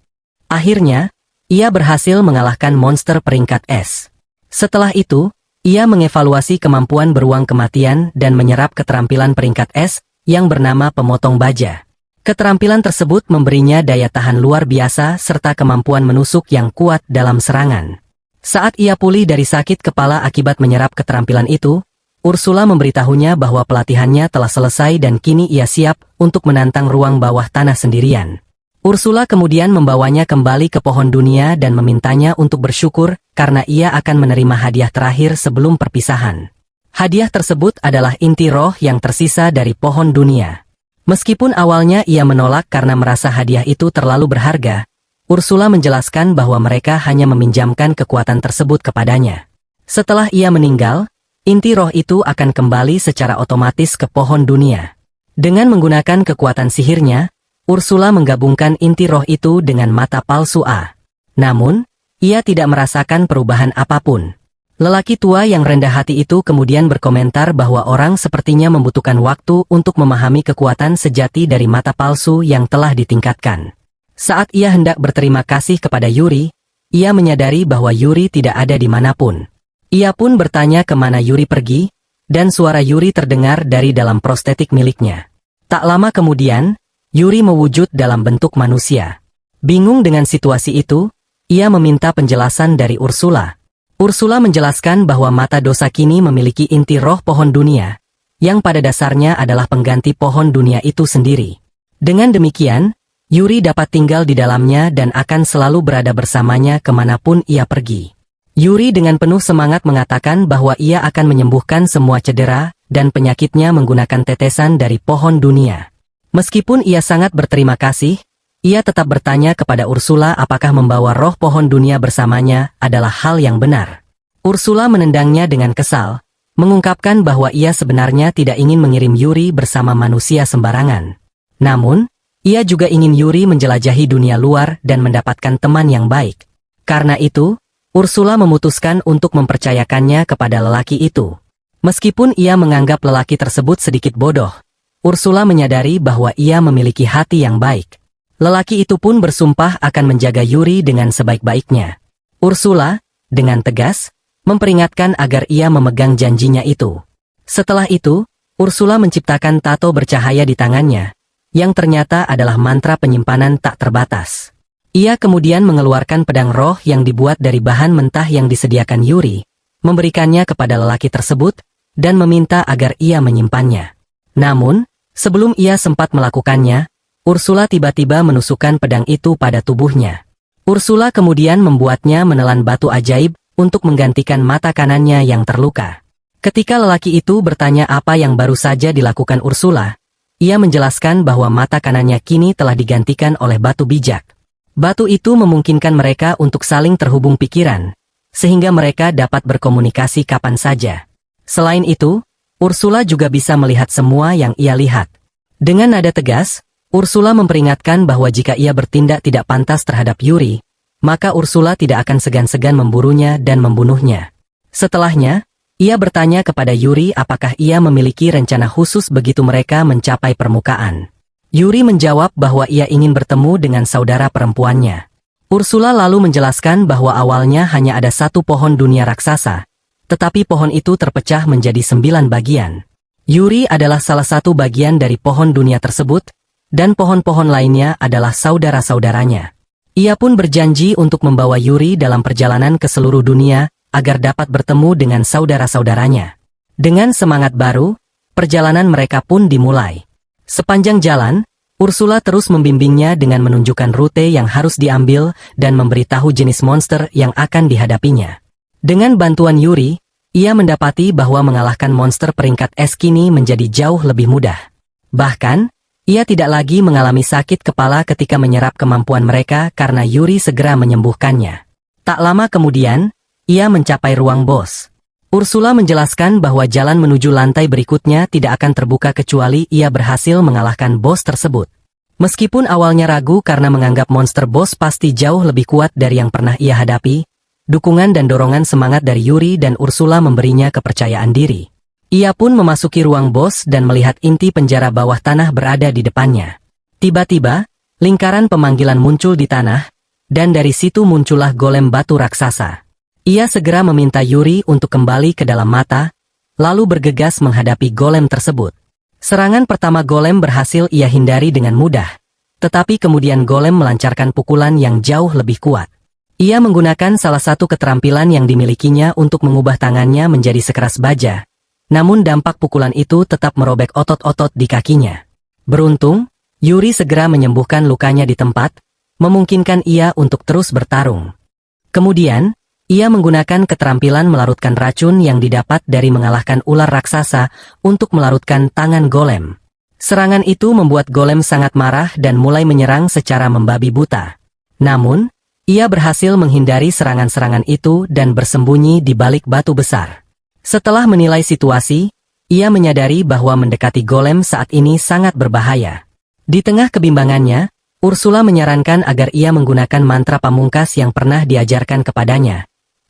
Speaker 1: Akhirnya, ia berhasil mengalahkan monster peringkat S. Setelah itu, ia mengevaluasi kemampuan beruang kematian dan menyerap keterampilan peringkat S, yang bernama pemotong baja. Keterampilan tersebut memberinya daya tahan luar biasa serta kemampuan menusuk yang kuat dalam serangan. Saat ia pulih dari sakit kepala akibat menyerap keterampilan itu, Ursula memberitahunya bahwa pelatihannya telah selesai dan kini ia siap untuk menantang ruang bawah tanah sendirian. Ursula kemudian membawanya kembali ke pohon dunia dan memintanya untuk bersyukur karena ia akan menerima hadiah terakhir sebelum perpisahan. Hadiah tersebut adalah inti roh yang tersisa dari pohon dunia. Meskipun awalnya ia menolak karena merasa hadiah itu terlalu berharga, Ursula menjelaskan bahwa mereka hanya meminjamkan kekuatan tersebut kepadanya. Setelah ia meninggal, inti roh itu akan kembali secara otomatis ke pohon dunia. Dengan menggunakan kekuatan sihirnya, Ursula menggabungkan inti roh itu dengan mata palsu A. Namun, ia tidak merasakan perubahan apapun. Lelaki tua yang rendah hati itu kemudian berkomentar bahwa orang sepertinya membutuhkan waktu untuk memahami kekuatan sejati dari mata palsu yang telah ditingkatkan. Saat ia hendak berterima kasih kepada Yuri, ia menyadari bahwa Yuri tidak ada di manapun. Ia pun bertanya kemana Yuri pergi, dan suara Yuri terdengar dari dalam prostetik miliknya. Tak lama kemudian, Yuri mewujud dalam bentuk manusia. Bingung dengan situasi itu, ia meminta penjelasan dari Ursula. Ursula menjelaskan bahwa mata dosa kini memiliki inti roh pohon dunia, yang pada dasarnya adalah pengganti pohon dunia itu sendiri. Dengan demikian, Yuri dapat tinggal di dalamnya dan akan selalu berada bersamanya kemanapun ia pergi. Yuri dengan penuh semangat mengatakan bahwa ia akan menyembuhkan semua cedera dan penyakitnya menggunakan tetesan dari pohon dunia. Meskipun ia sangat berterima kasih, ia tetap bertanya kepada Ursula apakah membawa roh pohon dunia bersamanya adalah hal yang benar. Ursula menendangnya dengan kesal, mengungkapkan bahwa ia sebenarnya tidak ingin mengirim Yuri bersama manusia sembarangan. Namun, ia juga ingin Yuri menjelajahi dunia luar dan mendapatkan teman yang baik. Karena itu, Ursula memutuskan untuk mempercayakannya kepada lelaki itu. Meskipun ia menganggap lelaki tersebut sedikit bodoh, Ursula menyadari bahwa ia memiliki hati yang baik. Lelaki itu pun bersumpah akan menjaga Yuri dengan sebaik-baiknya. Ursula, dengan tegas, memperingatkan agar ia memegang janjinya itu. Setelah itu, Ursula menciptakan tato bercahaya di tangannya, yang ternyata adalah mantra penyimpanan tak terbatas. Ia kemudian mengeluarkan pedang roh yang dibuat dari bahan mentah yang disediakan Yuri, memberikannya kepada lelaki tersebut, dan meminta agar ia menyimpannya. Namun, sebelum ia sempat melakukannya, Ursula tiba-tiba menusukkan pedang itu pada tubuhnya. Ursula kemudian membuatnya menelan batu ajaib untuk menggantikan mata kanannya yang terluka. Ketika lelaki itu bertanya apa yang baru saja dilakukan Ursula, ia menjelaskan bahwa mata kanannya kini telah digantikan oleh batu bijak. Batu itu memungkinkan mereka untuk saling terhubung pikiran, sehingga mereka dapat berkomunikasi kapan saja. Selain itu, Ursula juga bisa melihat semua yang ia lihat. Dengan nada tegas, Ursula memperingatkan bahwa jika ia bertindak tidak pantas terhadap Yuri, maka Ursula tidak akan segan-segan memburunya dan membunuhnya. Setelahnya, ia bertanya kepada Yuri apakah ia memiliki rencana khusus begitu mereka mencapai permukaan. Yuri menjawab bahwa ia ingin bertemu dengan saudara perempuannya. Ursula lalu menjelaskan bahwa awalnya hanya ada satu pohon dunia raksasa, tetapi pohon itu terpecah menjadi 9 bagian. Yuri adalah salah satu bagian dari pohon dunia tersebut, dan pohon-pohon lainnya adalah saudara-saudaranya. Ia pun berjanji untuk membawa Yuri dalam perjalanan ke seluruh dunia agar dapat bertemu dengan saudara-saudaranya. Dengan semangat baru, perjalanan mereka pun dimulai. Sepanjang jalan, Ursula terus membimbingnya dengan menunjukkan rute yang harus diambil dan memberitahu jenis monster yang akan dihadapinya. Dengan bantuan Yuri, ia mendapati bahwa mengalahkan monster peringkat es kini menjadi jauh lebih mudah. Bahkan, ia tidak lagi mengalami sakit kepala ketika menyerap kemampuan mereka karena Yuri segera menyembuhkannya. Tak lama kemudian, ia mencapai ruang bos. Ursula menjelaskan bahwa jalan menuju lantai berikutnya tidak akan terbuka kecuali ia berhasil mengalahkan bos tersebut. Meskipun awalnya ragu karena menganggap monster bos pasti jauh lebih kuat dari yang pernah ia hadapi, dukungan dan dorongan semangat dari Yuri dan Ursula memberinya kepercayaan diri. Ia pun memasuki ruang bos dan melihat inti penjara bawah tanah berada di depannya. Tiba-tiba, lingkaran pemanggilan muncul di tanah, dan dari situ muncullah golem batu raksasa. Ia segera meminta Yuri untuk kembali ke dalam mata, lalu bergegas menghadapi golem tersebut. Serangan pertama golem berhasil ia hindari dengan mudah, tetapi kemudian golem melancarkan pukulan yang jauh lebih kuat. Ia menggunakan salah satu keterampilan yang dimilikinya untuk mengubah tangannya menjadi sekeras baja. Namun dampak pukulan itu tetap merobek otot-otot di kakinya. Beruntung, Yuri segera menyembuhkan lukanya di tempat, memungkinkan ia untuk terus bertarung. Kemudian, ia menggunakan keterampilan melarutkan racun yang didapat dari mengalahkan ular raksasa untuk melarutkan tangan golem. Serangan itu membuat golem sangat marah dan mulai menyerang secara membabi buta. Namun, ia berhasil menghindari serangan-serangan itu dan bersembunyi di balik batu besar. Setelah menilai situasi, ia menyadari bahwa mendekati golem saat ini sangat berbahaya. Di tengah kebimbangannya, Ursula menyarankan agar ia menggunakan mantra pamungkas yang pernah diajarkan kepadanya.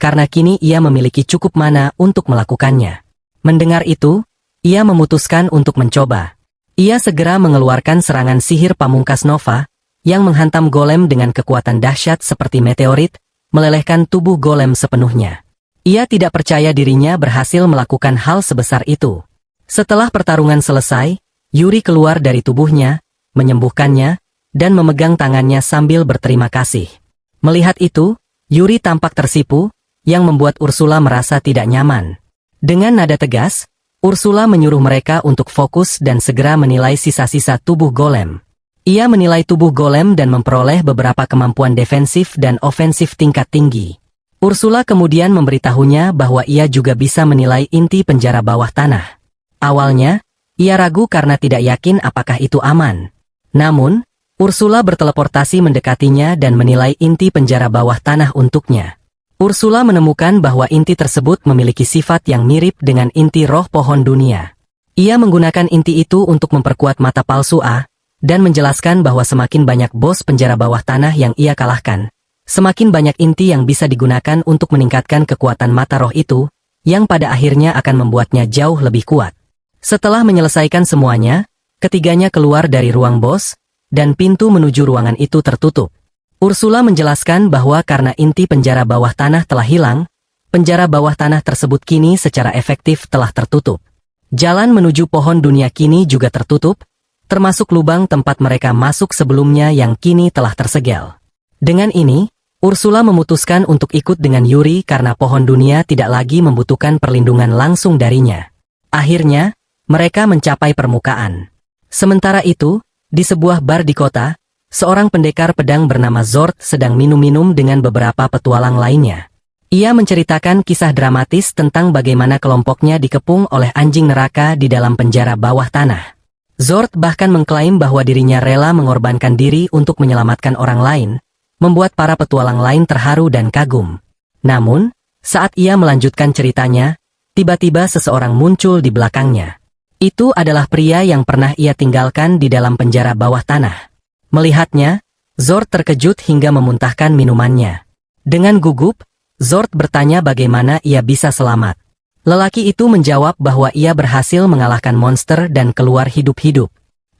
Speaker 1: karena kini ia memiliki cukup mana untuk melakukannya. Mendengar itu, ia memutuskan untuk mencoba. Ia segera mengeluarkan serangan sihir pamungkas Nova, yang menghantam golem dengan kekuatan dahsyat seperti meteorit, melelehkan tubuh golem sepenuhnya. Ia tidak percaya dirinya berhasil melakukan hal sebesar itu. Setelah pertarungan selesai, Yuri keluar dari tubuhnya, menyembuhkannya, dan memegang tangannya sambil berterima kasih. Melihat itu, Yuri tampak tersipu, yang membuat Ursula merasa tidak nyaman. Dengan nada tegas, Ursula menyuruh mereka untuk fokus dan segera menilai sisa-sisa tubuh golem. Ia menilai tubuh golem dan memperoleh beberapa kemampuan defensif dan ofensif tingkat tinggi. Ursula kemudian memberitahunya bahwa ia juga bisa menilai inti penjara bawah tanah. Awalnya, ia ragu karena tidak yakin apakah itu aman. Namun, Ursula berteleportasi mendekatinya dan menilai inti penjara bawah tanah untuknya. Ursula menemukan bahwa inti tersebut memiliki sifat yang mirip dengan inti roh pohon dunia. Ia menggunakan inti itu untuk memperkuat mata palsu A, dan menjelaskan bahwa semakin banyak bos penjara bawah tanah yang ia kalahkan, semakin banyak inti yang bisa digunakan untuk meningkatkan kekuatan mata roh itu, yang pada akhirnya akan membuatnya jauh lebih kuat. Setelah menyelesaikan semuanya, ketiganya keluar dari ruang bos, dan pintu menuju ruangan itu tertutup. Ursula menjelaskan bahwa karena inti penjara bawah tanah telah hilang, penjara bawah tanah tersebut kini secara efektif telah tertutup. Jalan menuju pohon dunia kini juga tertutup, termasuk lubang tempat mereka masuk sebelumnya yang kini telah tersegel. Dengan ini, Ursula memutuskan untuk ikut dengan Yuri karena pohon dunia tidak lagi membutuhkan perlindungan langsung darinya. Akhirnya, mereka mencapai permukaan. Sementara itu, di sebuah bar di kota, seorang pendekar pedang bernama Zord sedang minum-minum dengan beberapa petualang lainnya. Ia menceritakan kisah dramatis tentang bagaimana kelompoknya dikepung oleh anjing neraka di dalam penjara bawah tanah. Zord bahkan mengklaim bahwa dirinya rela mengorbankan diri untuk menyelamatkan orang lain, membuat para petualang lain terharu dan kagum. Namun, saat ia melanjutkan ceritanya, tiba-tiba seseorang muncul di belakangnya. Itu adalah pria yang pernah ia tinggalkan di dalam penjara bawah tanah. Melihatnya, Zord terkejut hingga memuntahkan minumannya. Dengan gugup, Zord bertanya bagaimana ia bisa selamat. Lelaki itu menjawab bahwa ia berhasil mengalahkan monster dan keluar hidup-hidup.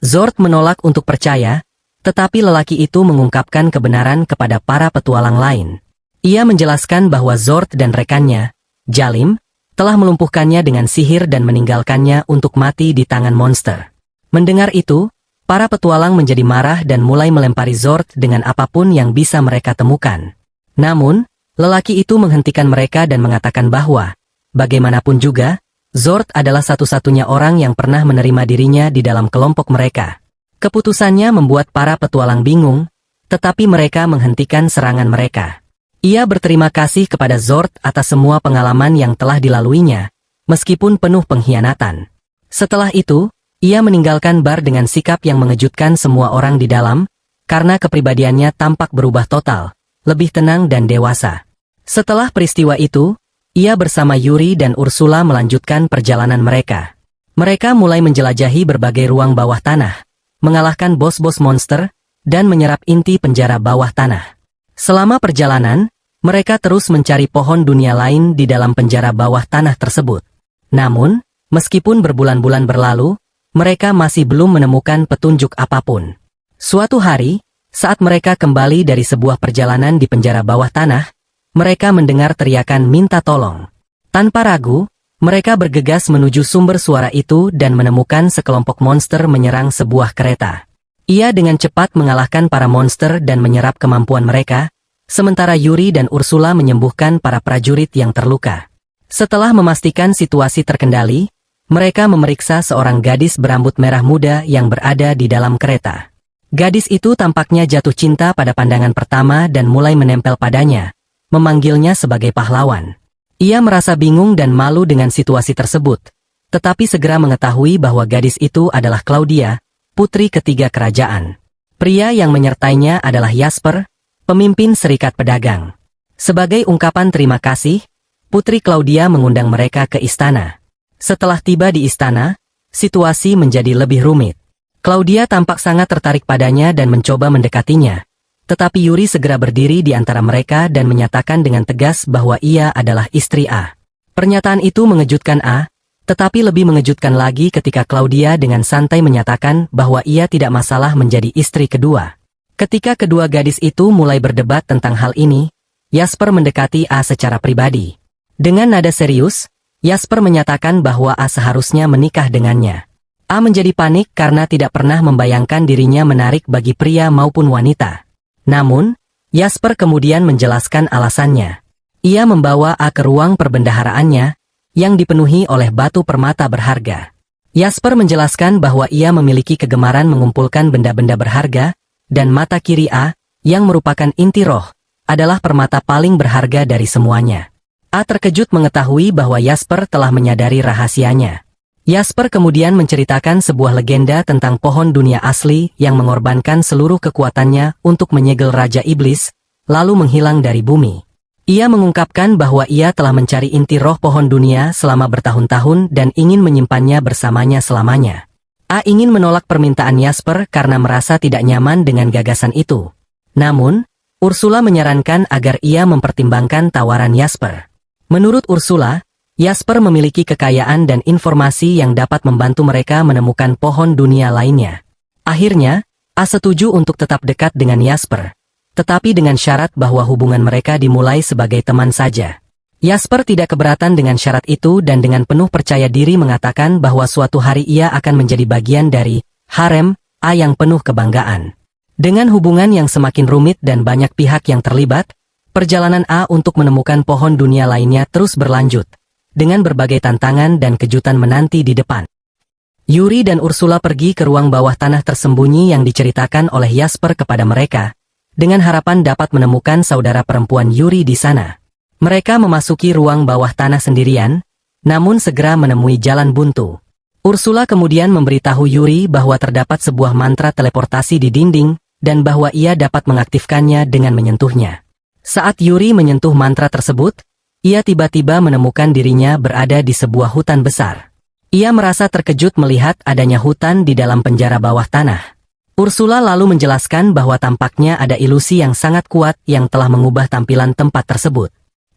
Speaker 1: Zord menolak untuk percaya, tetapi lelaki itu mengungkapkan kebenaran kepada para petualang lain. Ia menjelaskan bahwa Zord dan rekannya, Jalim, telah melumpuhkannya dengan sihir dan meninggalkannya untuk mati di tangan monster. Mendengar itu, para petualang menjadi marah dan mulai melempari Zord dengan apapun yang bisa mereka temukan. Namun, lelaki itu menghentikan mereka dan mengatakan bahwa, bagaimanapun juga, Zord adalah satu-satunya orang yang pernah menerima dirinya di dalam kelompok mereka. Keputusannya membuat para petualang bingung, tetapi mereka menghentikan serangan mereka. Ia berterima kasih kepada Zord atas semua pengalaman yang telah dilaluinya, meskipun penuh pengkhianatan. Setelah itu, ia meninggalkan bar dengan sikap yang mengejutkan semua orang di dalam, karena kepribadiannya tampak berubah total, lebih tenang dan dewasa. Setelah peristiwa itu, ia bersama Yuri dan Ursula melanjutkan perjalanan mereka. Mereka mulai menjelajahi berbagai ruang bawah tanah, mengalahkan bos-bos monster, dan menyerap inti penjara bawah tanah. Selama perjalanan, mereka terus mencari pohon dunia lain di dalam penjara bawah tanah tersebut. Namun, meskipun berbulan-bulan berlalu, mereka masih belum menemukan petunjuk apapun. Suatu hari, saat mereka kembali dari sebuah perjalanan di penjara bawah tanah, mereka mendengar teriakan minta tolong. Tanpa ragu, mereka bergegas menuju sumber suara itu dan menemukan sekelompok monster menyerang sebuah kereta. Ia dengan cepat mengalahkan para monster dan menyerap kemampuan mereka, sementara Yuri dan Ursula menyembuhkan para prajurit yang terluka. Setelah memastikan situasi terkendali, mereka memeriksa seorang gadis berambut merah muda yang berada di dalam kereta. Gadis itu tampaknya jatuh cinta pada pandangan pertama dan mulai menempel padanya, memanggilnya sebagai pahlawan. Ia merasa bingung dan malu dengan situasi tersebut, tetapi segera mengetahui bahwa gadis itu adalah Claudia, putri ketiga kerajaan. Pria yang menyertainya adalah Jasper, pemimpin serikat pedagang. Sebagai ungkapan terima kasih, Putri Claudia mengundang mereka ke istana. Setelah tiba di istana, situasi menjadi lebih rumit. Claudia tampak sangat tertarik padanya dan mencoba mendekatinya, Tetapi Yuri segera berdiri di antara mereka dan menyatakan dengan tegas bahwa ia adalah istri A. Pernyataan itu mengejutkan A, tetapi lebih mengejutkan lagi ketika Claudia dengan santai menyatakan bahwa ia tidak masalah menjadi istri kedua. Ketika kedua gadis itu mulai berdebat tentang hal ini, Jasper mendekati A secara pribadi. Dengan nada serius, Jasper menyatakan bahwa A seharusnya menikah dengannya. A menjadi panik karena tidak pernah membayangkan dirinya menarik bagi pria maupun wanita. Namun, Jasper kemudian menjelaskan alasannya. Ia membawa A ke ruang perbendaharaannya, yang dipenuhi oleh batu permata berharga. Jasper menjelaskan bahwa ia memiliki kegemaran mengumpulkan benda-benda berharga, dan mata kiri A, yang merupakan inti roh, adalah permata paling berharga dari semuanya. A terkejut mengetahui bahwa Jasper telah menyadari rahasianya. Jasper kemudian menceritakan sebuah legenda tentang pohon dunia asli yang mengorbankan seluruh kekuatannya untuk menyegel Raja Iblis, lalu menghilang dari bumi. Ia mengungkapkan bahwa ia telah mencari inti roh pohon dunia selama bertahun-tahun dan ingin menyimpannya bersamanya selamanya. A ingin menolak permintaan Jasper karena merasa tidak nyaman dengan gagasan itu. Namun, Ursula menyarankan agar ia mempertimbangkan tawaran Jasper. Menurut Ursula, Jasper memiliki kekayaan dan informasi yang dapat membantu mereka menemukan pohon dunia lainnya. Akhirnya, A setuju untuk tetap dekat dengan Jasper, tetapi dengan syarat bahwa hubungan mereka dimulai sebagai teman saja. Jasper tidak keberatan dengan syarat itu dan dengan penuh percaya diri mengatakan bahwa suatu hari ia akan menjadi bagian dari harem A yang penuh kebanggaan. Dengan hubungan yang semakin rumit dan banyak pihak yang terlibat, perjalanan A untuk menemukan pohon dunia lainnya terus berlanjut, dengan berbagai tantangan dan kejutan menanti di depan. Yuri dan Ursula pergi ke ruang bawah tanah tersembunyi yang diceritakan oleh Jasper kepada mereka, dengan harapan dapat menemukan saudara perempuan Yuri di sana. Mereka memasuki ruang bawah tanah sendirian, namun segera menemui jalan buntu. Ursula kemudian memberitahu Yuri bahwa terdapat sebuah mantra teleportasi di dinding, dan bahwa ia dapat mengaktifkannya dengan menyentuhnya. Saat Yuri menyentuh mantra tersebut, ia tiba-tiba menemukan dirinya berada di sebuah hutan besar. Ia merasa terkejut melihat adanya hutan di dalam penjara bawah tanah. Ursula lalu menjelaskan bahwa tampaknya ada ilusi yang sangat kuat yang telah mengubah tampilan tempat tersebut.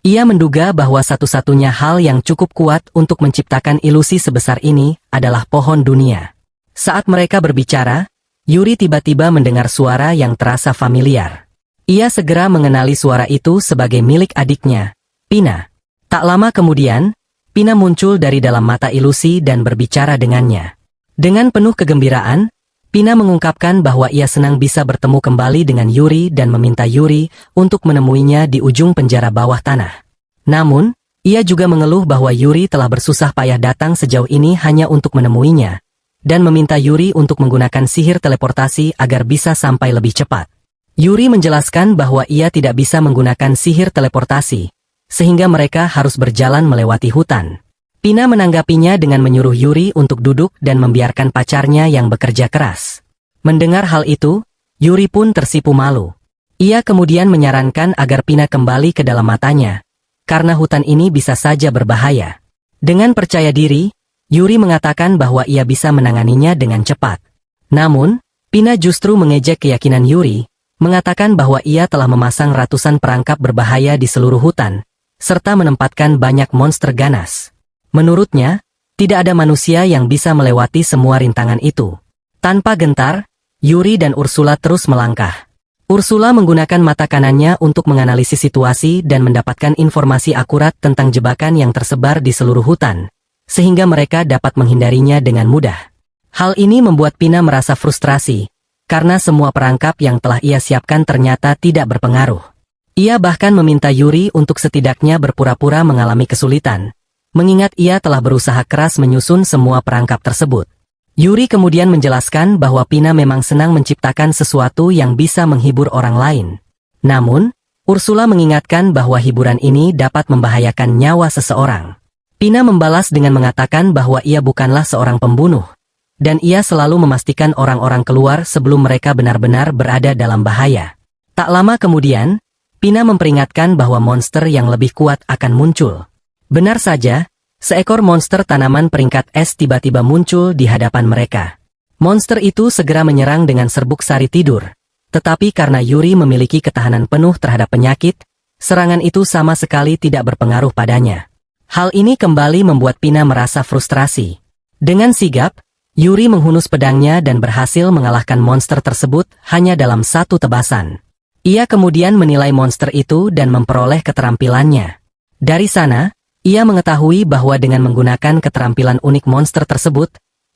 Speaker 1: Ia menduga bahwa satu-satunya hal yang cukup kuat untuk menciptakan ilusi sebesar ini adalah pohon dunia. Saat mereka berbicara, Yuri tiba-tiba mendengar suara yang terasa familiar. Ia segera mengenali suara itu sebagai milik adiknya, Pina. Tak lama kemudian, Pina muncul dari dalam mata ilusi dan berbicara dengannya. Dengan penuh kegembiraan, Pina mengungkapkan bahwa ia senang bisa bertemu kembali dengan Yuri dan meminta Yuri untuk menemuinya di ujung penjara bawah tanah. Namun, ia juga mengeluh bahwa Yuri telah bersusah payah datang sejauh ini hanya untuk menemuinya, dan meminta Yuri untuk menggunakan sihir teleportasi agar bisa sampai lebih cepat. Yuri menjelaskan bahwa ia tidak bisa menggunakan sihir teleportasi, sehingga mereka harus berjalan melewati hutan. Pina menanggapinya dengan menyuruh Yuri untuk duduk dan membiarkan pacarnya yang bekerja keras. Mendengar hal itu, Yuri pun tersipu malu. Ia kemudian menyarankan agar Pina kembali ke dalam matanya, karena hutan ini bisa saja berbahaya. Dengan percaya diri, Yuri mengatakan bahwa ia bisa menanganinya dengan cepat. Namun, Pina justru mengejek keyakinan Yuri, mengatakan bahwa ia telah memasang ratusan perangkap berbahaya di seluruh hutan, serta menempatkan banyak monster ganas. Menurutnya, tidak ada manusia yang bisa melewati semua rintangan itu. Tanpa gentar, Yuri dan Ursula terus melangkah. Ursula menggunakan mata kanannya untuk menganalisis situasi dan mendapatkan informasi akurat tentang jebakan yang tersebar di seluruh hutan, sehingga mereka dapat menghindarinya dengan mudah. Hal ini membuat Pina merasa frustrasi, karena semua perangkap yang telah ia siapkan ternyata tidak berpengaruh. Ia bahkan meminta Yuri untuk setidaknya berpura-pura mengalami kesulitan, mengingat ia telah berusaha keras menyusun semua perangkap tersebut. Yuri kemudian menjelaskan bahwa Pina memang senang menciptakan sesuatu yang bisa menghibur orang lain. Namun, Ursula mengingatkan bahwa hiburan ini dapat membahayakan nyawa seseorang. Pina membalas dengan mengatakan bahwa ia bukanlah seorang pembunuh, dan ia selalu memastikan orang-orang keluar sebelum mereka benar-benar berada dalam bahaya. Tak lama kemudian, Pina memperingatkan bahwa monster yang lebih kuat akan muncul. Benar saja, seekor monster tanaman peringkat es tiba-tiba muncul di hadapan mereka. Monster itu segera menyerang dengan serbuk sari tidur, Tetapi karena Yuri memiliki ketahanan penuh terhadap penyakit, serangan itu sama sekali tidak berpengaruh padanya. Hal ini kembali membuat Pina merasa frustrasi. Dengan sigap, Yuri menghunus pedangnya dan berhasil mengalahkan monster tersebut hanya dalam satu tebasan. Ia kemudian menilai monster itu dan memperoleh keterampilannya. Dari sana, ia mengetahui bahwa dengan menggunakan keterampilan unik monster tersebut,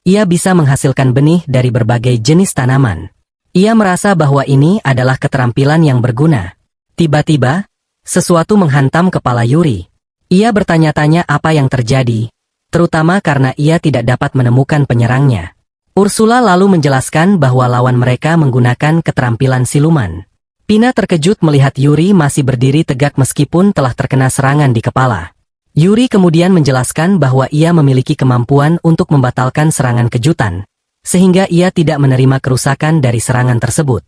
Speaker 1: ia bisa menghasilkan benih dari berbagai jenis tanaman. Ia merasa bahwa ini adalah keterampilan yang berguna. Tiba-tiba, sesuatu menghantam kepala Yuri. Ia bertanya-tanya apa yang terjadi, terutama karena ia tidak dapat menemukan penyerangnya. Ursula lalu menjelaskan bahwa lawan mereka menggunakan keterampilan siluman. Pina terkejut melihat Yuri masih berdiri tegak meskipun telah terkena serangan di kepala. Yuri kemudian menjelaskan bahwa ia memiliki kemampuan untuk membatalkan serangan kejutan, sehingga ia tidak menerima kerusakan dari serangan tersebut.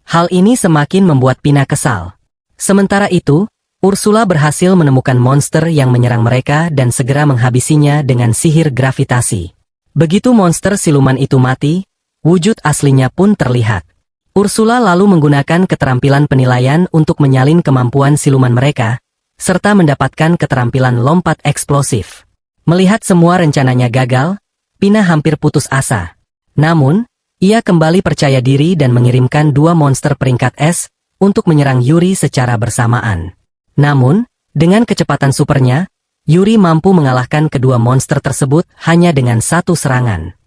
Speaker 1: Hal ini semakin membuat Pina kesal. Sementara itu, Ursula berhasil menemukan monster yang menyerang mereka dan segera menghabisinya dengan sihir gravitasi. Begitu monster siluman itu mati, wujud aslinya pun terlihat. Ursula lalu menggunakan keterampilan penilaian untuk menyalin kemampuan siluman mereka, serta mendapatkan keterampilan lompat eksplosif. Melihat semua rencananya gagal, Pina hampir putus asa. Namun, ia kembali percaya diri dan mengirimkan dua monster peringkat S untuk menyerang Yuri secara bersamaan. Namun, dengan kecepatan supernya, Yuri mampu mengalahkan kedua monster tersebut hanya dengan satu serangan.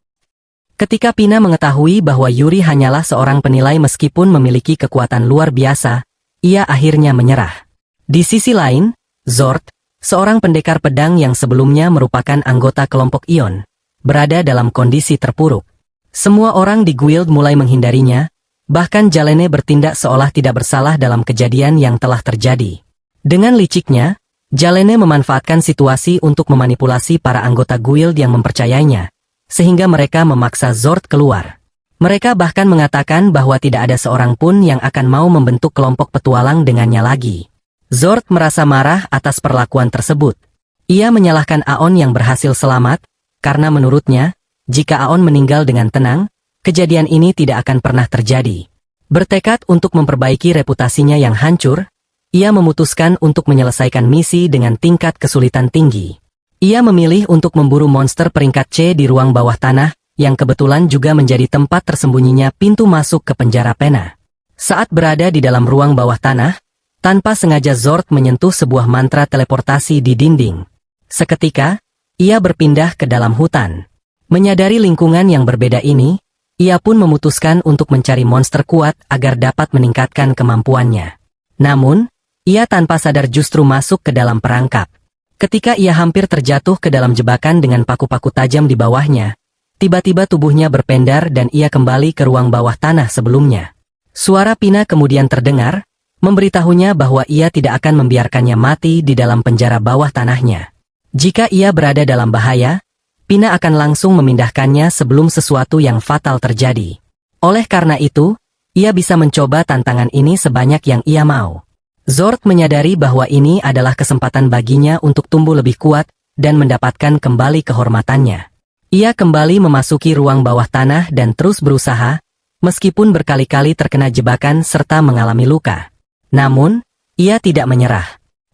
Speaker 1: Ketika Pina mengetahui bahwa Yuri hanyalah seorang penilai meskipun memiliki kekuatan luar biasa, ia akhirnya menyerah. Di sisi lain, Zord, seorang pendekar pedang yang sebelumnya merupakan anggota kelompok Ion, berada dalam kondisi terpuruk. Semua orang di guild mulai menghindarinya, bahkan Jalene bertindak seolah tidak bersalah dalam kejadian yang telah terjadi. Dengan liciknya, Jalene memanfaatkan situasi untuk memanipulasi para anggota guild yang mempercayainya, sehingga mereka memaksa Zord keluar. Mereka bahkan mengatakan bahwa tidak ada seorang pun yang akan mau membentuk kelompok petualang dengannya lagi. Zord merasa marah atas perlakuan tersebut. Ia menyalahkan Aon yang berhasil selamat, karena menurutnya, jika Aon meninggal dengan tenang, kejadian ini tidak akan pernah terjadi. Bertekad untuk memperbaiki reputasinya yang hancur, ia memutuskan untuk menyelesaikan misi dengan tingkat kesulitan tinggi. Ia memilih untuk memburu monster peringkat C di ruang bawah tanah, yang kebetulan juga menjadi tempat tersembunyinya pintu masuk ke penjara Pena. Saat berada di dalam ruang bawah tanah, tanpa sengaja Zord menyentuh sebuah mantra teleportasi di dinding. Seketika, ia berpindah ke dalam hutan. Menyadari lingkungan yang berbeda ini, ia pun memutuskan untuk mencari monster kuat agar dapat meningkatkan kemampuannya. Namun, ia tanpa sadar justru masuk ke dalam perangkap. Ketika ia hampir terjatuh ke dalam jebakan dengan paku-paku tajam di bawahnya, tiba-tiba tubuhnya berpendar dan ia kembali ke ruang bawah tanah sebelumnya. Suara Pina kemudian terdengar, memberitahunya bahwa ia tidak akan membiarkannya mati di dalam penjara bawah tanahnya. Jika ia berada dalam bahaya, Pina akan langsung memindahkannya sebelum sesuatu yang fatal terjadi. Oleh karena itu, ia bisa mencoba tantangan ini sebanyak yang ia mau. Zord menyadari bahwa ini adalah kesempatan baginya untuk tumbuh lebih kuat dan mendapatkan kembali kehormatannya. Ia kembali memasuki ruang bawah tanah dan terus berusaha, meskipun berkali-kali terkena jebakan serta mengalami luka. Namun, ia tidak menyerah.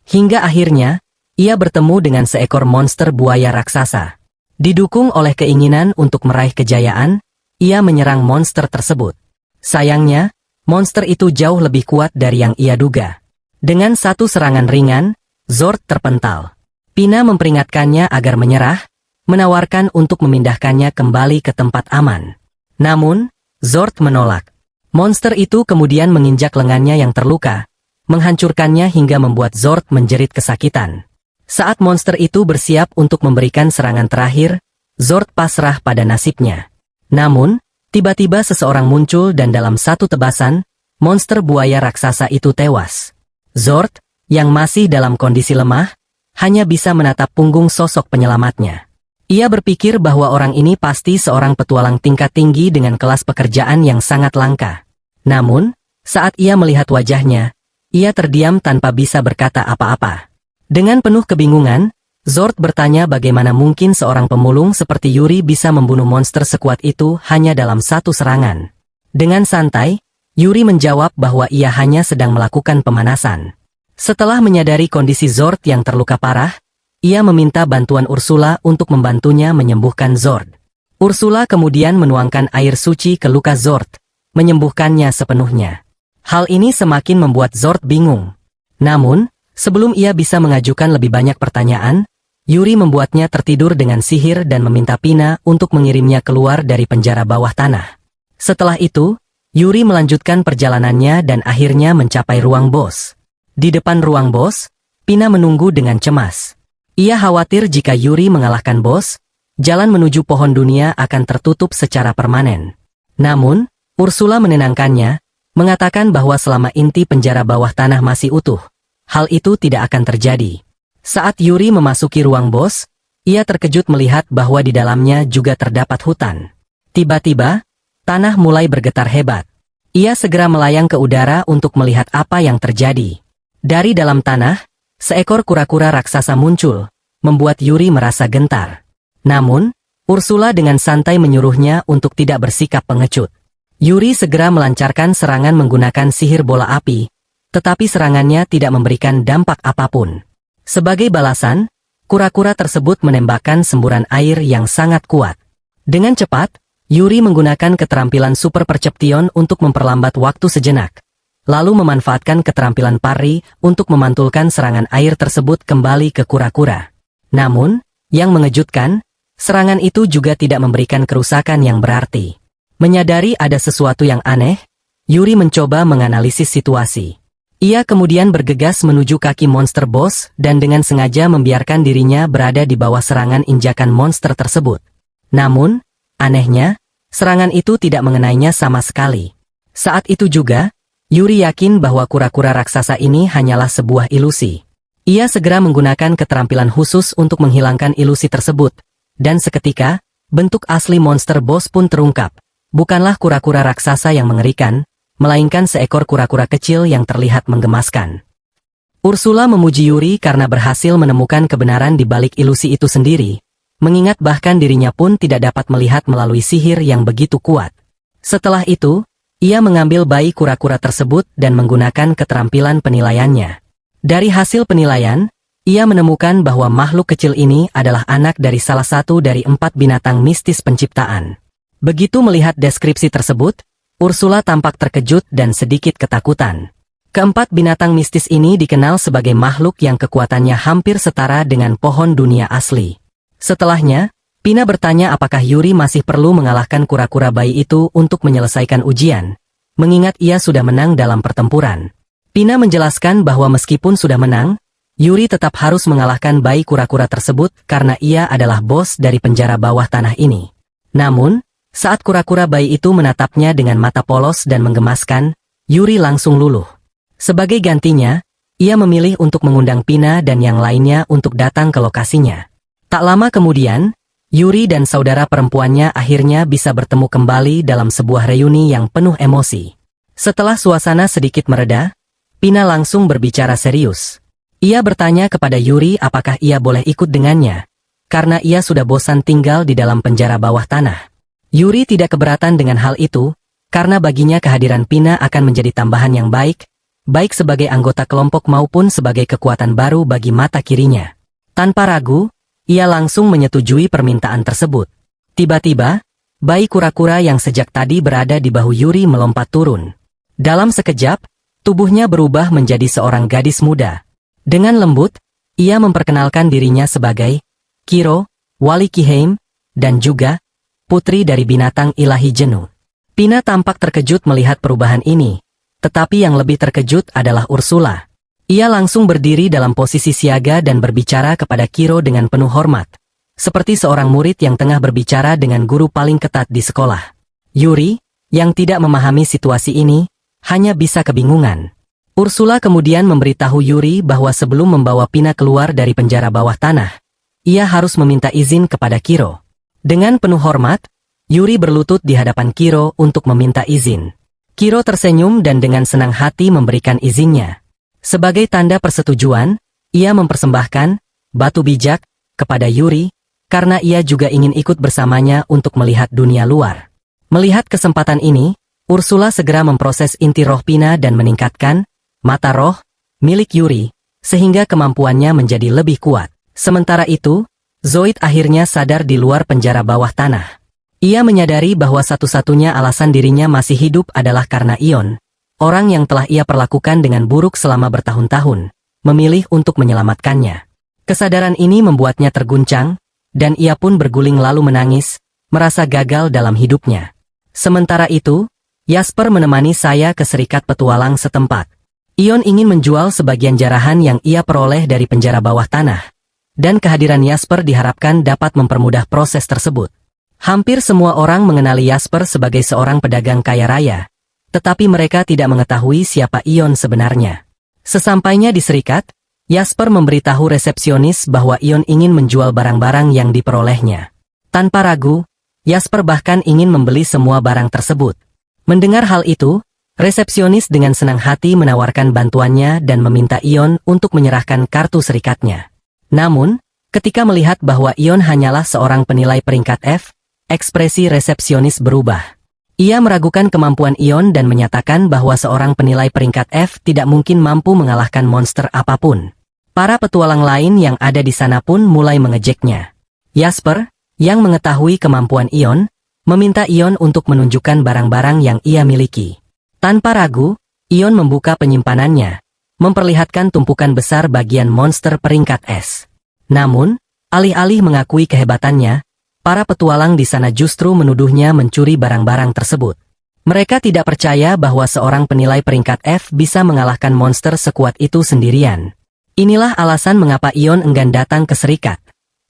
Speaker 1: Hingga akhirnya, ia bertemu dengan seekor monster buaya raksasa. Didukung oleh keinginan untuk meraih kejayaan, ia menyerang monster tersebut. Sayangnya, monster itu jauh lebih kuat dari yang ia duga. Dengan satu serangan ringan, Zord terpental. Pina memperingatkannya agar menyerah, menawarkan untuk memindahkannya kembali ke tempat aman. Namun, Zord menolak. Monster itu kemudian menginjak lengannya yang terluka, menghancurkannya hingga membuat Zord menjerit kesakitan. Saat monster itu bersiap untuk memberikan serangan terakhir, Zord pasrah pada nasibnya. Namun, tiba-tiba seseorang muncul dan dalam satu tebasan, monster buaya raksasa itu tewas. Zord, yang masih dalam kondisi lemah, hanya bisa menatap punggung sosok penyelamatnya. Ia berpikir bahwa orang ini pasti seorang petualang tingkat tinggi dengan kelas pekerjaan yang sangat langka. Namun, saat ia melihat wajahnya, ia terdiam tanpa bisa berkata apa-apa. Dengan penuh kebingungan, Zord bertanya bagaimana mungkin seorang pemulung seperti Yuri bisa membunuh monster sekuat itu hanya dalam satu serangan. Dengan santai, Yuri menjawab bahwa ia hanya sedang melakukan pemanasan. Setelah menyadari kondisi Zord yang terluka parah, ia meminta bantuan Ursula untuk membantunya menyembuhkan Zord. Ursula kemudian menuangkan air suci ke luka Zord, menyembuhkannya sepenuhnya. Hal ini semakin membuat Zord bingung. Namun, sebelum ia bisa mengajukan lebih banyak pertanyaan, Yuri membuatnya tertidur dengan sihir dan meminta Pina untuk mengirimnya keluar dari penjara bawah tanah. Setelah itu, Yuri melanjutkan perjalanannya dan akhirnya mencapai ruang bos. Di depan ruang bos, Pina menunggu dengan cemas. Ia khawatir jika Yuri mengalahkan bos, jalan menuju pohon dunia akan tertutup secara permanen. Namun, Ursula menenangkannya, mengatakan bahwa selama inti penjara bawah tanah masih utuh, hal itu tidak akan terjadi. Saat Yuri memasuki ruang bos, ia terkejut melihat bahwa di dalamnya juga terdapat hutan. Tiba-tiba, tanah mulai bergetar hebat. Ia segera melayang ke udara untuk melihat apa yang terjadi. Dari dalam tanah, seekor kura-kura raksasa muncul, membuat Yuri merasa gentar. Namun, Ursula dengan santai menyuruhnya untuk tidak bersikap pengecut. Yuri segera melancarkan serangan menggunakan sihir bola api, tetapi serangannya tidak memberikan dampak apapun. Sebagai balasan, kura-kura tersebut menembakkan semburan air yang sangat kuat. Dengan cepat, Yuri menggunakan keterampilan Super Perception untuk memperlambat waktu sejenak, lalu memanfaatkan keterampilan Parry untuk memantulkan serangan air tersebut kembali ke kura-kura. Namun, yang mengejutkan, serangan itu juga tidak memberikan kerusakan yang berarti. Menyadari ada sesuatu yang aneh, Yuri mencoba menganalisis situasi. Ia kemudian bergegas menuju kaki monster boss dan dengan sengaja membiarkan dirinya berada di bawah serangan injakan monster tersebut. Namun, anehnya, serangan itu tidak mengenainya sama sekali. Saat itu juga, Yuri yakin bahwa kura-kura raksasa ini hanyalah sebuah ilusi. Ia segera menggunakan keterampilan khusus untuk menghilangkan ilusi tersebut, dan seketika, bentuk asli monster boss pun terungkap. Bukanlah kura-kura raksasa yang mengerikan, melainkan seekor kura-kura kecil yang terlihat menggemaskan. Ursula memuji Yuri karena berhasil menemukan kebenaran di balik ilusi itu sendiri, mengingat bahkan dirinya pun tidak dapat melihat melalui sihir yang begitu kuat. Setelah itu, ia mengambil bayi kura-kura tersebut dan menggunakan keterampilan penilaiannya. Dari hasil penilaian, ia menemukan bahwa makhluk kecil ini adalah anak dari salah satu dari 4 binatang mistis penciptaan. Begitu melihat deskripsi tersebut, Ursula tampak terkejut dan sedikit ketakutan. Keempat binatang mistis ini dikenal sebagai makhluk yang kekuatannya hampir setara dengan pohon dunia asli. Setelahnya, Pina bertanya apakah Yuri masih perlu mengalahkan kura-kura bayi itu untuk menyelesaikan ujian, mengingat ia sudah menang dalam pertempuran. Pina menjelaskan bahwa meskipun sudah menang, Yuri tetap harus mengalahkan bayi kura-kura tersebut karena ia adalah bos dari penjara bawah tanah ini. Namun, saat kura-kura bayi itu menatapnya dengan mata polos dan menggemaskan, Yuri langsung luluh. Sebagai gantinya, ia memilih untuk mengundang Pina dan yang lainnya untuk datang ke lokasinya. Tak lama kemudian, Yuri dan saudara perempuannya akhirnya bisa bertemu kembali dalam sebuah reuni yang penuh emosi. Setelah suasana sedikit mereda, Pina langsung berbicara serius. Ia bertanya kepada Yuri apakah ia boleh ikut dengannya, karena ia sudah bosan tinggal di dalam penjara bawah tanah. Yuri tidak keberatan dengan hal itu, karena baginya kehadiran Pina akan menjadi tambahan yang baik sebagai anggota kelompok maupun sebagai kekuatan baru bagi mata kirinya. Tanpa ragu, ia langsung menyetujui permintaan tersebut. Tiba-tiba, bayi kura-kura yang sejak tadi berada di bahu Yuri melompat turun. Dalam sekejap, tubuhnya berubah menjadi seorang gadis muda. Dengan lembut, ia memperkenalkan dirinya sebagai Kiro, Wali Kiheim, dan juga putri dari binatang ilahi jenuh. Pina tampak terkejut melihat perubahan ini, tetapi yang lebih terkejut adalah Ursula. Ia langsung berdiri dalam posisi siaga dan berbicara kepada Kiro dengan penuh hormat, seperti seorang murid yang tengah berbicara dengan guru paling ketat di sekolah. Yuri, yang tidak memahami situasi ini, hanya bisa kebingungan. Ursula kemudian memberitahu Yuri bahwa sebelum membawa Pina keluar dari penjara bawah tanah, ia harus meminta izin kepada Kiro. Dengan penuh hormat, Yuri berlutut di hadapan Kiro untuk meminta izin. Kiro tersenyum dan dengan senang hati memberikan izinnya. Sebagai tanda persetujuan, ia mempersembahkan batu bijak kepada Yuri, karena ia juga ingin ikut bersamanya untuk melihat dunia luar. Melihat kesempatan ini, Ursula segera memproses inti roh Pina dan meningkatkan mata roh milik Yuri, sehingga kemampuannya menjadi lebih kuat. Sementara itu, Zoid akhirnya sadar di luar penjara bawah tanah. Ia menyadari bahwa satu-satunya alasan dirinya masih hidup adalah karena Ion, orang yang telah ia perlakukan dengan buruk selama bertahun-tahun, memilih untuk menyelamatkannya. Kesadaran ini membuatnya terguncang, dan ia pun berguling lalu menangis, merasa gagal dalam hidupnya. Sementara itu, Jasper menemani saya ke serikat petualang setempat. Ion ingin menjual sebagian jarahan yang ia peroleh dari penjara bawah tanah, dan kehadiran Jasper diharapkan dapat mempermudah proses tersebut. Hampir semua orang mengenali Jasper sebagai seorang pedagang kaya raya, tetapi mereka tidak mengetahui siapa Ion sebenarnya. Sesampainya di serikat, Jasper memberitahu resepsionis bahwa Ion ingin menjual barang-barang yang diperolehnya. Tanpa ragu, Jasper bahkan ingin membeli semua barang tersebut. Mendengar hal itu, resepsionis dengan senang hati menawarkan bantuannya dan meminta Ion untuk menyerahkan kartu serikatnya. Namun, ketika melihat bahwa Ion hanyalah seorang penilai peringkat F, ekspresi resepsionis berubah. Ia meragukan kemampuan Ion dan menyatakan bahwa seorang penilai peringkat F tidak mungkin mampu mengalahkan monster apapun. Para petualang lain yang ada di sana pun mulai mengejeknya. Jasper, yang mengetahui kemampuan Ion, meminta Ion untuk menunjukkan barang-barang yang ia miliki. Tanpa ragu, Ion membuka penyimpanannya, memperlihatkan tumpukan besar bagian monster peringkat S. Namun, alih-alih mengakui kehebatannya, para petualang di sana justru menuduhnya mencuri barang-barang tersebut. Mereka tidak percaya bahwa seorang penilai peringkat F bisa mengalahkan monster sekuat itu sendirian. Inilah alasan mengapa Ion enggan datang ke serikat.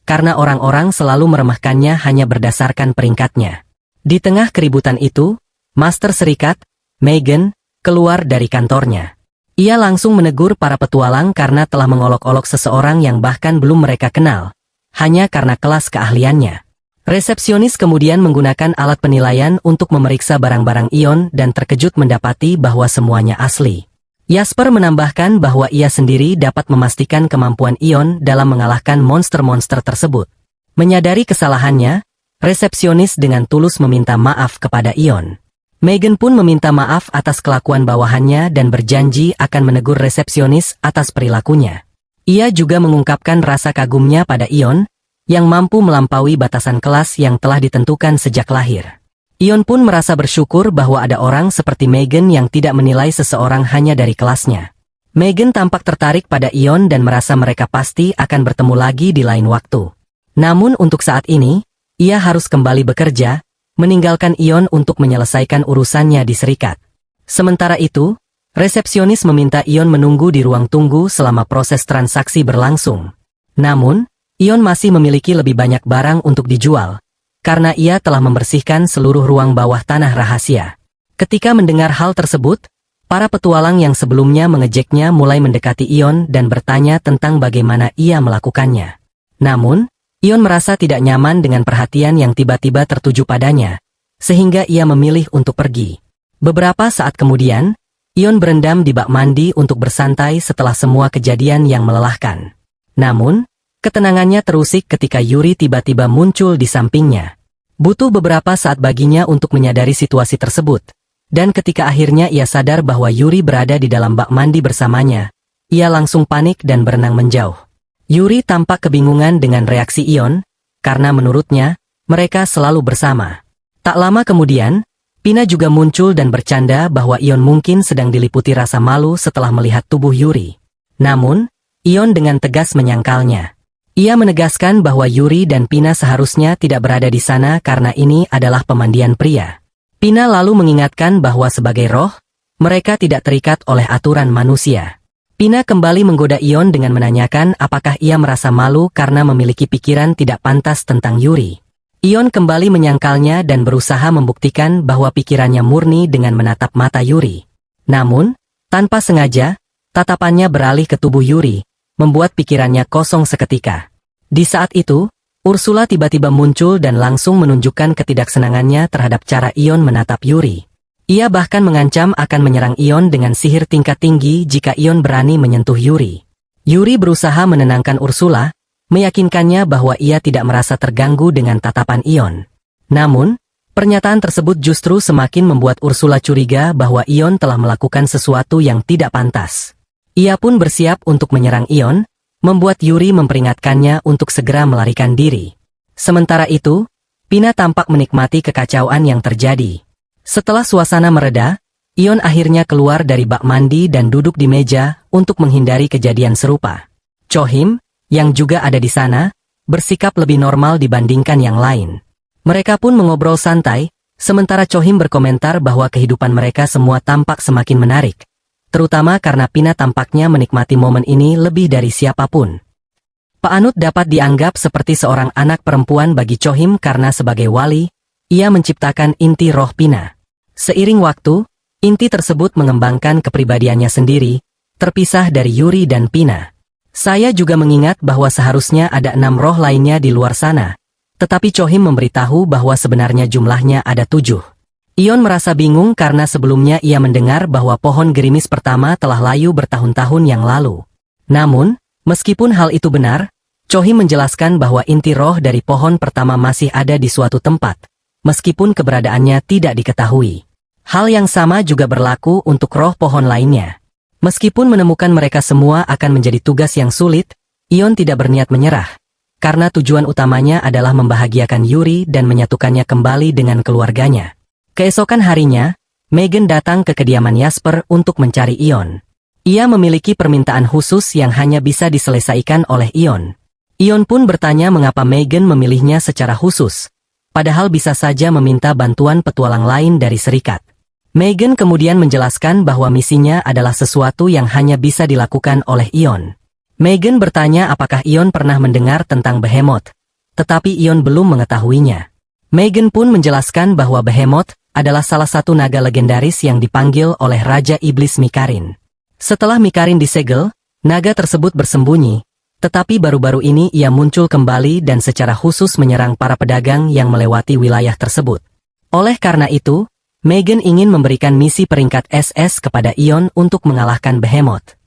Speaker 1: Karena orang-orang selalu meremehkannya hanya berdasarkan peringkatnya. Di tengah keributan itu, Master Serikat, Megan, keluar dari kantornya. Ia langsung menegur para petualang karena telah mengolok-olok seseorang yang bahkan belum mereka kenal, hanya karena kelas keahliannya. Resepsionis kemudian menggunakan alat penilaian untuk memeriksa barang-barang Ion dan terkejut mendapati bahwa semuanya asli. Jasper menambahkan bahwa ia sendiri dapat memastikan kemampuan Ion dalam mengalahkan monster-monster tersebut. Menyadari kesalahannya, resepsionis dengan tulus meminta maaf kepada Ion. Megan pun meminta maaf atas kelakuan bawahannya dan berjanji akan menegur resepsionis atas perilakunya. Ia juga mengungkapkan rasa kagumnya pada Ion, yang mampu melampaui batasan kelas yang telah ditentukan sejak lahir. Ion pun merasa bersyukur bahwa ada orang seperti Megan yang tidak menilai seseorang hanya dari kelasnya. Megan tampak tertarik pada Ion dan merasa mereka pasti akan bertemu lagi di lain waktu. Namun untuk saat ini, ia harus kembali bekerja, meninggalkan Ion untuk menyelesaikan urusannya di serikat. Sementara itu, resepsionis meminta Ion menunggu di ruang tunggu selama proses transaksi berlangsung. Namun, Ion masih memiliki lebih banyak barang untuk dijual, karena ia telah membersihkan seluruh ruang bawah tanah rahasia. Ketika mendengar hal tersebut, para petualang yang sebelumnya mengejeknya mulai mendekati Ion dan bertanya tentang bagaimana ia melakukannya. Namun, Ion merasa tidak nyaman dengan perhatian yang tiba-tiba tertuju padanya, sehingga ia memilih untuk pergi. Beberapa saat kemudian, Ion berendam di bak mandi untuk bersantai setelah semua kejadian yang melelahkan. Namun, ketenangannya terusik ketika Yuri tiba-tiba muncul di sampingnya. Butuh beberapa saat baginya untuk menyadari situasi tersebut, dan ketika akhirnya ia sadar bahwa Yuri berada di dalam bak mandi bersamanya, ia langsung panik dan berenang menjauh. Yuri tampak kebingungan dengan reaksi Ion, karena menurutnya, mereka selalu bersama. Tak lama kemudian, Pina juga muncul dan bercanda bahwa Ion mungkin sedang diliputi rasa malu setelah melihat tubuh Yuri. Namun, Ion dengan tegas menyangkalnya. Ia menegaskan bahwa Yuri dan Pina seharusnya tidak berada di sana karena ini adalah pemandian pria. Pina lalu mengingatkan bahwa sebagai roh, mereka tidak terikat oleh aturan manusia. Pina kembali menggoda Ion dengan menanyakan apakah ia merasa malu karena memiliki pikiran tidak pantas tentang Yuri. Ion kembali menyangkalnya dan berusaha membuktikan bahwa pikirannya murni dengan menatap mata Yuri. Namun, tanpa sengaja, tatapannya beralih ke tubuh Yuri, membuat pikirannya kosong seketika. Di saat itu, Ursula tiba-tiba muncul dan langsung menunjukkan ketidaksenangannya terhadap cara Ion menatap Yuri. Ia bahkan mengancam akan menyerang Ion dengan sihir tingkat tinggi jika Ion berani menyentuh Yuri. Yuri berusaha menenangkan Ursula, meyakinkannya bahwa ia tidak merasa terganggu dengan tatapan Ion. Namun, Pernyataan tersebut justru semakin membuat Ursula curiga bahwa Ion telah melakukan sesuatu yang tidak pantas. Ia pun bersiap untuk menyerang Ion, membuat Yuri memperingatkannya untuk segera melarikan diri. Sementara itu, Pina tampak menikmati kekacauan yang terjadi. Setelah suasana mereda, Ion akhirnya keluar dari bak mandi dan duduk di meja untuk menghindari kejadian serupa. Chohim, yang juga ada di sana, bersikap lebih normal dibandingkan yang lain. Mereka pun mengobrol santai, sementara Chohim berkomentar bahwa kehidupan mereka semua tampak semakin menarik, terutama karena Pina tampaknya menikmati momen ini lebih dari siapapun. Pak Anut dapat dianggap seperti seorang anak perempuan bagi Chohim karena sebagai wali, ia menciptakan inti roh Pina. Seiring waktu, inti tersebut mengembangkan kepribadiannya sendiri, terpisah dari Yuri dan Pina. Saya juga mengingat bahwa seharusnya ada 6 roh lainnya di luar sana, tetapi Chohim memberitahu bahwa sebenarnya jumlahnya ada 7. Ion merasa bingung karena sebelumnya ia mendengar bahwa pohon gerimis pertama telah layu bertahun-tahun yang lalu. Namun, meskipun hal itu benar, Chohim menjelaskan bahwa inti roh dari pohon pertama masih ada di suatu tempat, meskipun keberadaannya tidak diketahui. Hal yang sama juga berlaku untuk roh pohon lainnya. Meskipun menemukan mereka semua akan menjadi tugas yang sulit, Ion tidak berniat menyerah, karena tujuan utamanya adalah membahagiakan Yuri dan menyatukannya kembali dengan keluarganya. Keesokan harinya, Megan datang ke kediaman Jasper untuk mencari Ion. Ia memiliki permintaan khusus yang hanya bisa diselesaikan oleh Ion. Ion pun bertanya mengapa Megan memilihnya secara khusus, padahal bisa saja meminta bantuan petualang lain dari Serikat. Megan kemudian menjelaskan bahwa misinya adalah sesuatu yang hanya bisa dilakukan oleh Ion. Megan bertanya apakah Ion pernah mendengar tentang Behemoth, tetapi Ion belum mengetahuinya. Megan pun menjelaskan bahwa Behemoth adalah salah satu naga legendaris yang dipanggil oleh Raja Iblis Mikarin. Setelah Mikarin disegel, naga tersebut bersembunyi, tetapi baru-baru ini ia muncul kembali dan secara khusus menyerang para pedagang yang melewati wilayah tersebut. Oleh karena itu, Megan ingin memberikan misi peringkat SS kepada Ion untuk mengalahkan Behemoth.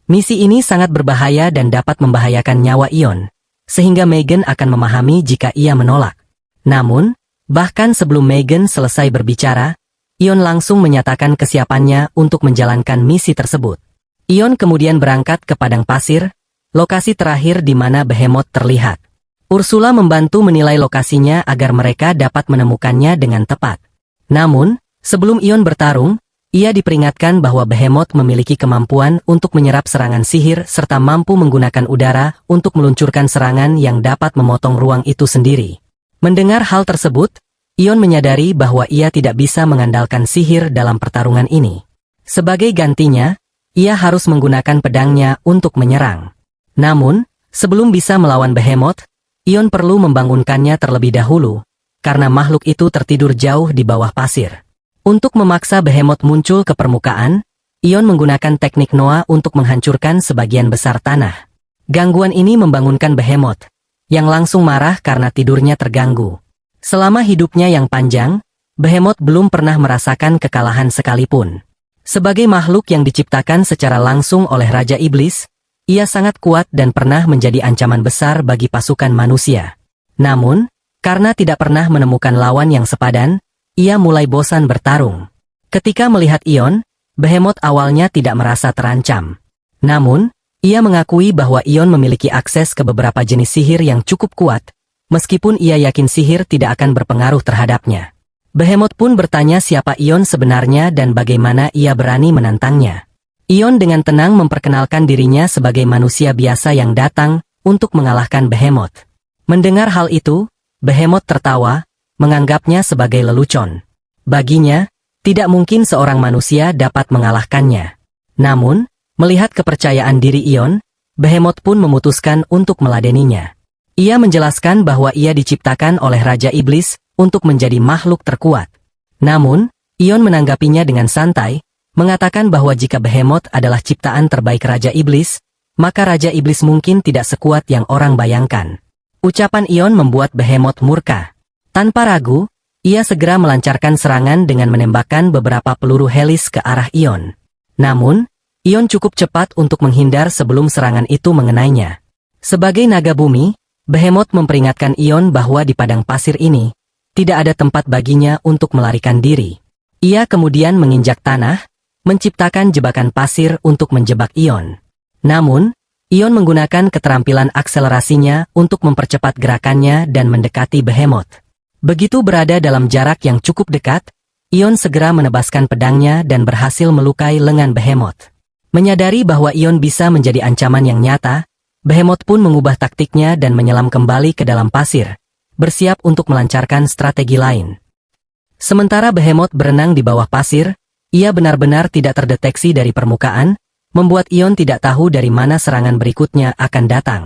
Speaker 1: Misi ini sangat berbahaya dan dapat membahayakan nyawa Ion, sehingga Megan akan memahami jika ia menolak. Namun, bahkan sebelum Megan selesai berbicara, Ion langsung menyatakan kesiapannya untuk menjalankan misi tersebut. Ion kemudian berangkat ke padang pasir, lokasi terakhir di mana Behemoth terlihat. Ursula membantu menilai lokasinya agar mereka dapat menemukannya dengan tepat. Namun, sebelum Ion bertarung, ia diperingatkan bahwa Behemoth memiliki kemampuan untuk menyerap serangan sihir serta mampu menggunakan udara untuk meluncurkan serangan yang dapat memotong ruang itu sendiri. Mendengar hal tersebut, Ion menyadari bahwa ia tidak bisa mengandalkan sihir dalam pertarungan ini. Sebagai gantinya, ia harus menggunakan pedangnya untuk menyerang. Namun, sebelum bisa melawan Behemoth, Ion perlu membangunkannya terlebih dahulu, karena makhluk itu tertidur jauh di bawah pasir. Untuk memaksa Behemoth muncul ke permukaan, Ion menggunakan teknik Noah untuk menghancurkan sebagian besar tanah. Gangguan ini membangunkan Behemoth, yang langsung marah karena tidurnya terganggu. Selama hidupnya yang panjang, Behemoth belum pernah merasakan kekalahan sekalipun. Sebagai makhluk yang diciptakan secara langsung oleh Raja Iblis, ia sangat kuat dan pernah menjadi ancaman besar bagi pasukan manusia. Namun, karena tidak pernah menemukan lawan yang sepadan, ia mulai bosan bertarung. Ketika melihat Ion, Behemoth awalnya tidak merasa terancam. Namun, ia mengakui bahwa Ion memiliki akses ke beberapa jenis sihir yang cukup kuat, meskipun ia yakin sihir tidak akan berpengaruh terhadapnya. Behemoth pun bertanya siapa Ion sebenarnya dan bagaimana ia berani menantangnya. Ion dengan tenang memperkenalkan dirinya sebagai manusia biasa yang datang untuk mengalahkan Behemoth. Mendengar hal itu, Behemoth tertawa, menganggapnya sebagai lelucon. Baginya, tidak mungkin seorang manusia dapat mengalahkannya. Namun, melihat kepercayaan diri Ion, Behemoth pun memutuskan untuk meladeninya. Ia menjelaskan bahwa ia diciptakan oleh Raja Iblis untuk menjadi makhluk terkuat. Namun, Ion menanggapinya dengan santai, mengatakan bahwa jika Behemoth adalah ciptaan terbaik Raja Iblis, maka Raja Iblis mungkin tidak sekuat yang orang bayangkan. Ucapan Ion membuat Behemoth murka. Tanpa ragu, ia segera melancarkan serangan dengan menembakkan beberapa peluru helis ke arah Ion. Namun, Ion cukup cepat untuk menghindar sebelum serangan itu mengenainya. Sebagai naga bumi, Behemoth memperingatkan Ion bahwa di padang pasir ini, tidak ada tempat baginya untuk melarikan diri. Ia kemudian menginjak tanah, menciptakan jebakan pasir untuk menjebak Ion. Namun, Ion menggunakan keterampilan akselerasinya untuk mempercepat gerakannya dan mendekati Behemoth. Begitu berada dalam jarak yang cukup dekat, Ion segera menebaskan pedangnya dan berhasil melukai lengan Behemoth. Menyadari bahwa Ion bisa menjadi ancaman yang nyata, Behemoth pun mengubah taktiknya dan menyelam kembali ke dalam pasir, bersiap untuk melancarkan strategi lain. Sementara Behemoth berenang di bawah pasir, ia benar-benar tidak terdeteksi dari permukaan, membuat Ion tidak tahu dari mana serangan berikutnya akan datang.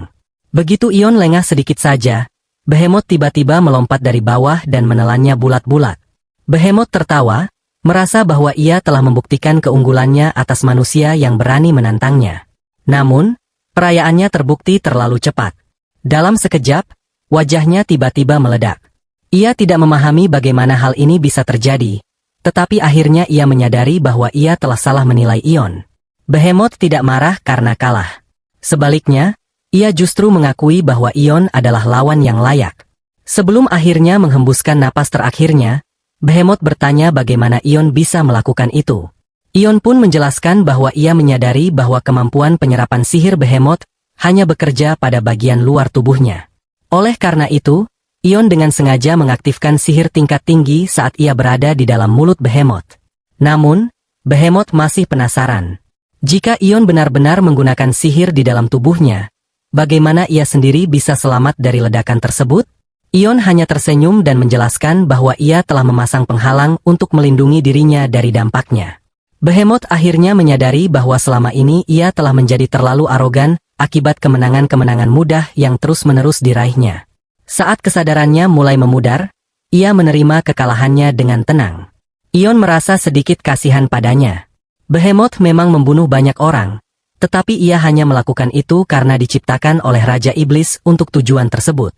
Speaker 1: Begitu Ion lengah sedikit saja, Behemoth tiba-tiba melompat dari bawah dan menelannya bulat-bulat. Behemoth tertawa, merasa bahwa ia telah membuktikan keunggulannya atas manusia yang berani menantangnya. Namun, perayaannya terbukti terlalu cepat. Dalam sekejap, wajahnya tiba-tiba meledak. Ia tidak memahami bagaimana hal ini bisa terjadi, tetapi akhirnya ia menyadari bahwa ia telah salah menilai Ion. Behemoth tidak marah karena kalah. Sebaliknya, ia justru mengakui bahwa Ion adalah lawan yang layak. Sebelum akhirnya menghembuskan napas terakhirnya, Behemoth bertanya bagaimana Ion bisa melakukan itu. Ion pun menjelaskan bahwa ia menyadari bahwa kemampuan penyerapan sihir Behemoth hanya bekerja pada bagian luar tubuhnya. Oleh karena itu, Ion dengan sengaja mengaktifkan sihir tingkat tinggi saat ia berada di dalam mulut Behemoth. Namun, Behemoth masih penasaran. Jika Ion benar-benar menggunakan sihir di dalam tubuhnya, bagaimana ia sendiri bisa selamat dari ledakan tersebut? Ion hanya tersenyum dan menjelaskan bahwa ia telah memasang penghalang untuk melindungi dirinya dari dampaknya. Behemoth akhirnya menyadari bahwa selama ini ia telah menjadi terlalu arogan akibat kemenangan-kemenangan mudah yang terus-menerus diraihnya. Saat kesadarannya mulai memudar, ia menerima kekalahannya dengan tenang. Ion merasa sedikit kasihan padanya. Behemoth memang membunuh banyak orang, tetapi ia hanya melakukan itu karena diciptakan oleh Raja Iblis untuk tujuan tersebut.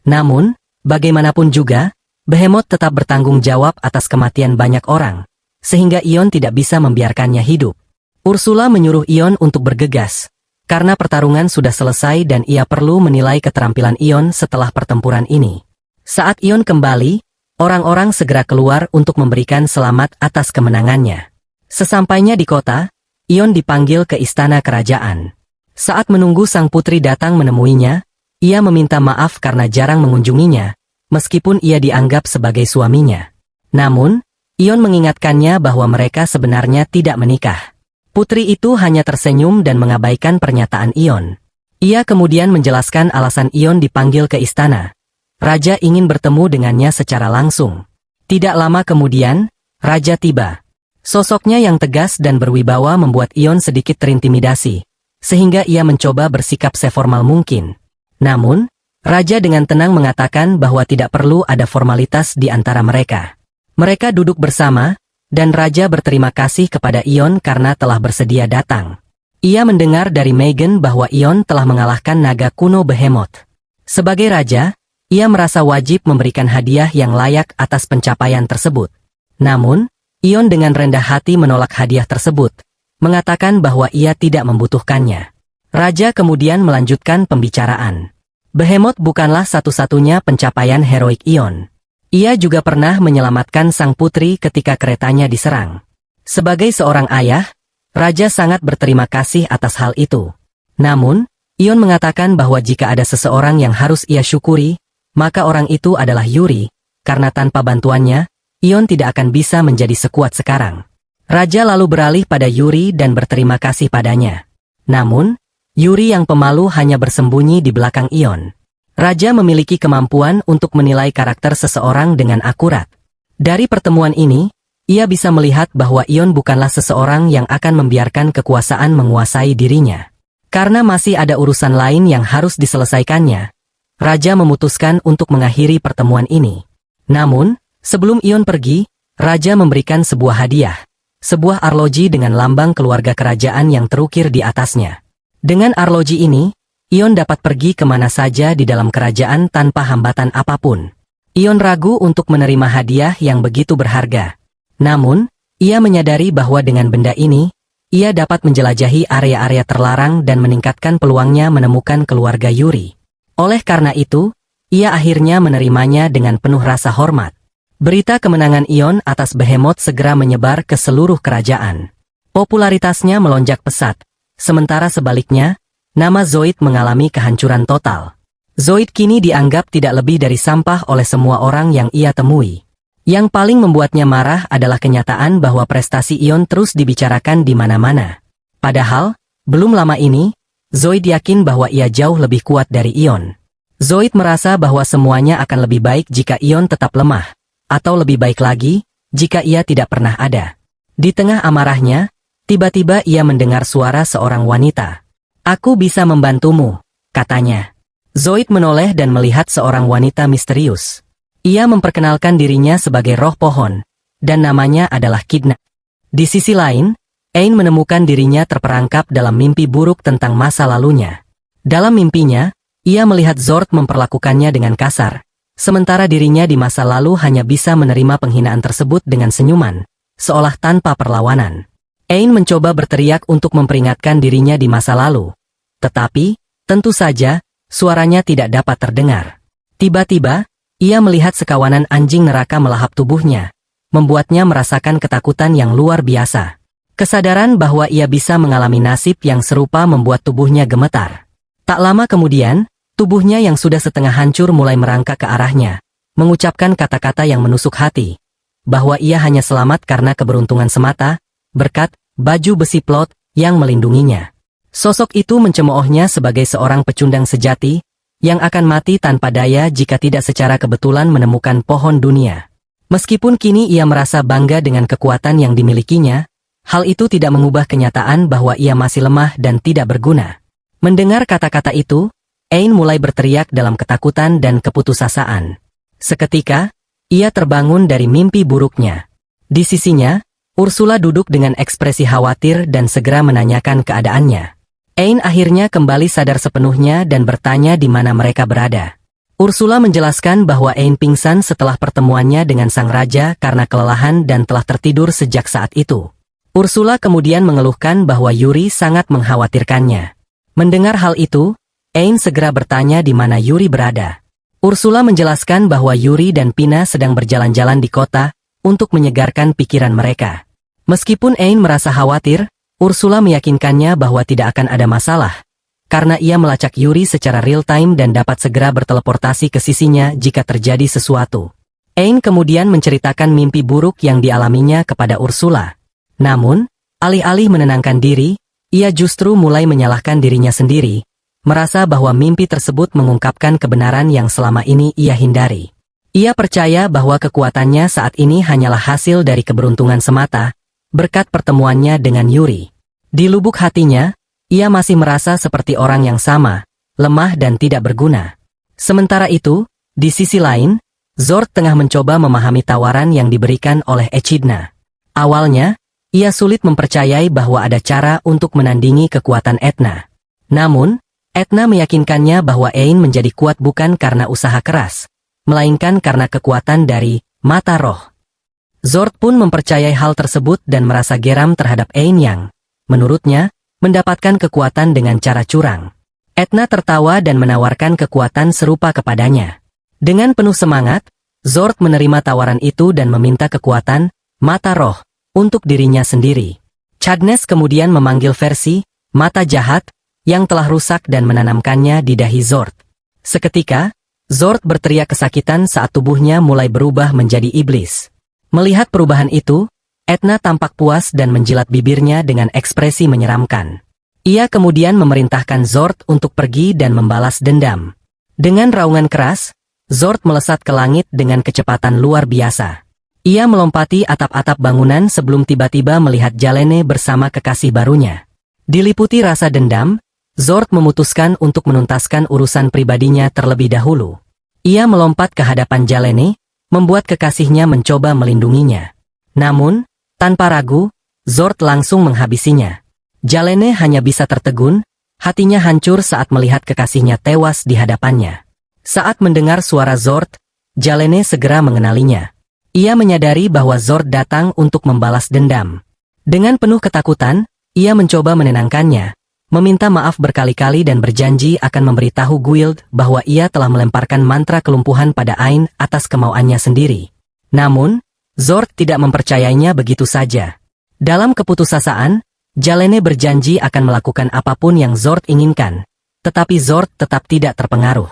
Speaker 1: Namun, bagaimanapun juga, Behemoth tetap bertanggung jawab atas kematian banyak orang, sehingga Ion tidak bisa membiarkannya hidup. Ursula menyuruh Ion untuk bergegas, karena pertarungan sudah selesai dan ia perlu menilai keterampilan Ion setelah pertempuran ini. Saat Ion kembali, orang-orang segera keluar untuk memberikan selamat atas kemenangannya. Sesampainya di kota, Ion dipanggil ke istana kerajaan. Saat menunggu sang putri datang menemuinya, ia meminta maaf karena jarang mengunjunginya, meskipun ia dianggap sebagai suaminya. Namun, Ion mengingatkannya bahwa mereka sebenarnya tidak menikah. Putri itu hanya tersenyum dan mengabaikan pernyataan Ion. Ia kemudian menjelaskan alasan Ion dipanggil ke istana. Raja ingin bertemu dengannya secara langsung. Tidak lama kemudian, Raja tiba. Sosoknya yang tegas dan berwibawa membuat Ion sedikit terintimidasi, sehingga ia mencoba bersikap seformal mungkin. Namun, Raja dengan tenang mengatakan bahwa tidak perlu ada formalitas di antara mereka. Mereka duduk bersama, dan Raja berterima kasih kepada Ion karena telah bersedia datang. Ia mendengar dari Megan bahwa Ion telah mengalahkan naga kuno Behemoth. Sebagai Raja, ia merasa wajib memberikan hadiah yang layak atas pencapaian tersebut. Namun, Ion dengan rendah hati menolak hadiah tersebut, mengatakan bahwa ia tidak membutuhkannya. Raja kemudian melanjutkan pembicaraan. Behemoth bukanlah satu-satunya pencapaian heroik Ion. Ia juga pernah menyelamatkan sang putri ketika keretanya diserang. Sebagai seorang ayah, Raja sangat berterima kasih atas hal itu. Namun, Ion mengatakan bahwa jika ada seseorang yang harus ia syukuri, maka orang itu adalah Yuri, karena tanpa bantuannya, Ion tidak akan bisa menjadi sekuat sekarang. Raja lalu beralih pada Yuri dan berterima kasih padanya. Namun, Yuri yang pemalu hanya bersembunyi di belakang Ion. Raja memiliki kemampuan untuk menilai karakter seseorang dengan akurat. Dari pertemuan ini, ia bisa melihat bahwa Ion bukanlah seseorang yang akan membiarkan kekuasaan menguasai dirinya. Karena masih ada urusan lain yang harus diselesaikannya, Raja memutuskan untuk mengakhiri pertemuan ini. Namun, sebelum Ion pergi, Raja memberikan sebuah hadiah, sebuah arloji dengan lambang keluarga kerajaan yang terukir di atasnya. Dengan arloji ini, Ion dapat pergi kemana saja di dalam kerajaan tanpa hambatan apapun. Ion ragu untuk menerima hadiah yang begitu berharga. Namun, ia menyadari bahwa dengan benda ini, ia dapat menjelajahi area-area terlarang dan meningkatkan peluangnya menemukan keluarga Yuri. Oleh karena itu, ia akhirnya menerimanya dengan penuh rasa hormat. Berita kemenangan Ion atas Behemoth segera menyebar ke seluruh kerajaan. Popularitasnya melonjak pesat, sementara sebaliknya, nama Zoid mengalami kehancuran total. Zoid kini dianggap tidak lebih dari sampah oleh semua orang yang ia temui. Yang paling membuatnya marah adalah kenyataan bahwa prestasi Ion terus dibicarakan di mana-mana. Padahal, belum lama ini, Zoid yakin bahwa ia jauh lebih kuat dari Ion. Zoid merasa bahwa semuanya akan lebih baik jika Ion tetap lemah, atau lebih baik lagi, jika ia tidak pernah ada. Di tengah amarahnya, tiba-tiba ia mendengar suara seorang wanita. "Aku bisa membantumu," katanya. Zoid menoleh dan melihat seorang wanita misterius. Ia memperkenalkan dirinya sebagai roh pohon, dan namanya adalah Kidna. Di sisi lain, Ain menemukan dirinya terperangkap dalam mimpi buruk tentang masa lalunya. Dalam mimpinya, ia melihat Zord memperlakukannya dengan kasar, sementara dirinya di masa lalu hanya bisa menerima penghinaan tersebut dengan senyuman, seolah tanpa perlawanan. Ain mencoba berteriak untuk memperingatkan dirinya di masa lalu. Tetapi, tentu saja, suaranya tidak dapat terdengar. Tiba-tiba, ia melihat sekawanan anjing neraka melahap tubuhnya, membuatnya merasakan ketakutan yang luar biasa. Kesadaran bahwa ia bisa mengalami nasib yang serupa membuat tubuhnya gemetar. Tak lama kemudian, tubuhnya yang sudah setengah hancur mulai merangkak ke arahnya, mengucapkan kata-kata yang menusuk hati, bahwa ia hanya selamat karena keberuntungan semata, berkat baju besi plot yang melindunginya. Sosok itu mencemoohnya sebagai seorang pecundang sejati, yang akan mati tanpa daya jika tidak secara kebetulan menemukan pohon dunia. Meskipun kini ia merasa bangga dengan kekuatan yang dimilikinya, hal itu tidak mengubah kenyataan bahwa ia masih lemah dan tidak berguna. Mendengar kata-kata itu, Ain mulai berteriak dalam ketakutan dan keputusasaan. Seketika, ia terbangun dari mimpi buruknya. Di sisinya, Ursula duduk dengan ekspresi khawatir dan segera menanyakan keadaannya. Ain akhirnya kembali sadar sepenuhnya dan bertanya di mana mereka berada. Ursula menjelaskan bahwa Ain pingsan setelah pertemuannya dengan sang raja karena kelelahan dan telah tertidur sejak saat itu. Ursula kemudian mengeluhkan bahwa Yuri sangat mengkhawatirkannya. Mendengar hal itu, Ain segera bertanya di mana Yuri berada. Ursula menjelaskan bahwa Yuri dan Pina sedang berjalan-jalan di kota untuk menyegarkan pikiran mereka. Meskipun Ain merasa khawatir, Ursula meyakinkannya bahwa tidak akan ada masalah, karena ia melacak Yuri secara real-time dan dapat segera berteleportasi ke sisinya jika terjadi sesuatu. Ain kemudian menceritakan mimpi buruk yang dialaminya kepada Ursula. Namun, alih-alih menenangkan diri, ia justru mulai menyalahkan dirinya sendiri, merasa bahwa mimpi tersebut mengungkapkan kebenaran yang selama ini ia hindari. Ia percaya bahwa kekuatannya saat ini hanyalah hasil dari keberuntungan semata, berkat pertemuannya dengan Yuri. Di lubuk hatinya, ia masih merasa seperti orang yang sama, lemah dan tidak berguna. Sementara itu, di sisi lain, Zord tengah mencoba memahami tawaran yang diberikan oleh Echidna. Awalnya, ia sulit mempercayai bahwa ada cara untuk menandingi kekuatan Etna. Namun, Etna meyakinkannya bahwa Ain menjadi kuat bukan karena usaha keras, melainkan karena kekuatan dari mata roh. Zord pun mempercayai hal tersebut dan merasa geram terhadap Ain yang, menurutnya, mendapatkan kekuatan dengan cara curang. Etna tertawa dan menawarkan kekuatan serupa kepadanya. Dengan penuh semangat, Zord menerima tawaran itu dan meminta kekuatan mata roh untuk dirinya sendiri. Cadnes kemudian memanggil versi mata jahat yang telah rusak dan menanamkannya di dahi Zord. Seketika, Zord berteriak kesakitan saat tubuhnya mulai berubah menjadi iblis. Melihat perubahan itu, Etna tampak puas dan menjilat bibirnya dengan ekspresi menyeramkan. Ia kemudian memerintahkan Zord untuk pergi dan membalas dendam. Dengan raungan keras, Zord melesat ke langit dengan kecepatan luar biasa. Ia melompati atap-atap bangunan sebelum tiba-tiba melihat Jalene bersama kekasih barunya. Diliputi rasa dendam, Zord memutuskan untuk menuntaskan urusan pribadinya terlebih dahulu. Ia melompat ke hadapan Jalene, membuat kekasihnya mencoba melindunginya. Namun, tanpa ragu, Zord langsung menghabisinya. Jalene hanya bisa tertegun, hatinya hancur saat melihat kekasihnya tewas di hadapannya. Saat mendengar suara Zord, Jalene segera mengenalinya. Ia menyadari bahwa Zord datang untuk membalas dendam. Dengan penuh ketakutan, ia mencoba menenangkannya, meminta maaf berkali-kali dan berjanji akan memberitahu Guild bahwa ia telah melemparkan mantra kelumpuhan pada Ain atas kemauannya sendiri. Namun, Zord tidak mempercayainya begitu saja. Dalam keputusasaan, Jalene berjanji akan melakukan apapun yang Zord inginkan, tetapi Zord tetap tidak terpengaruh.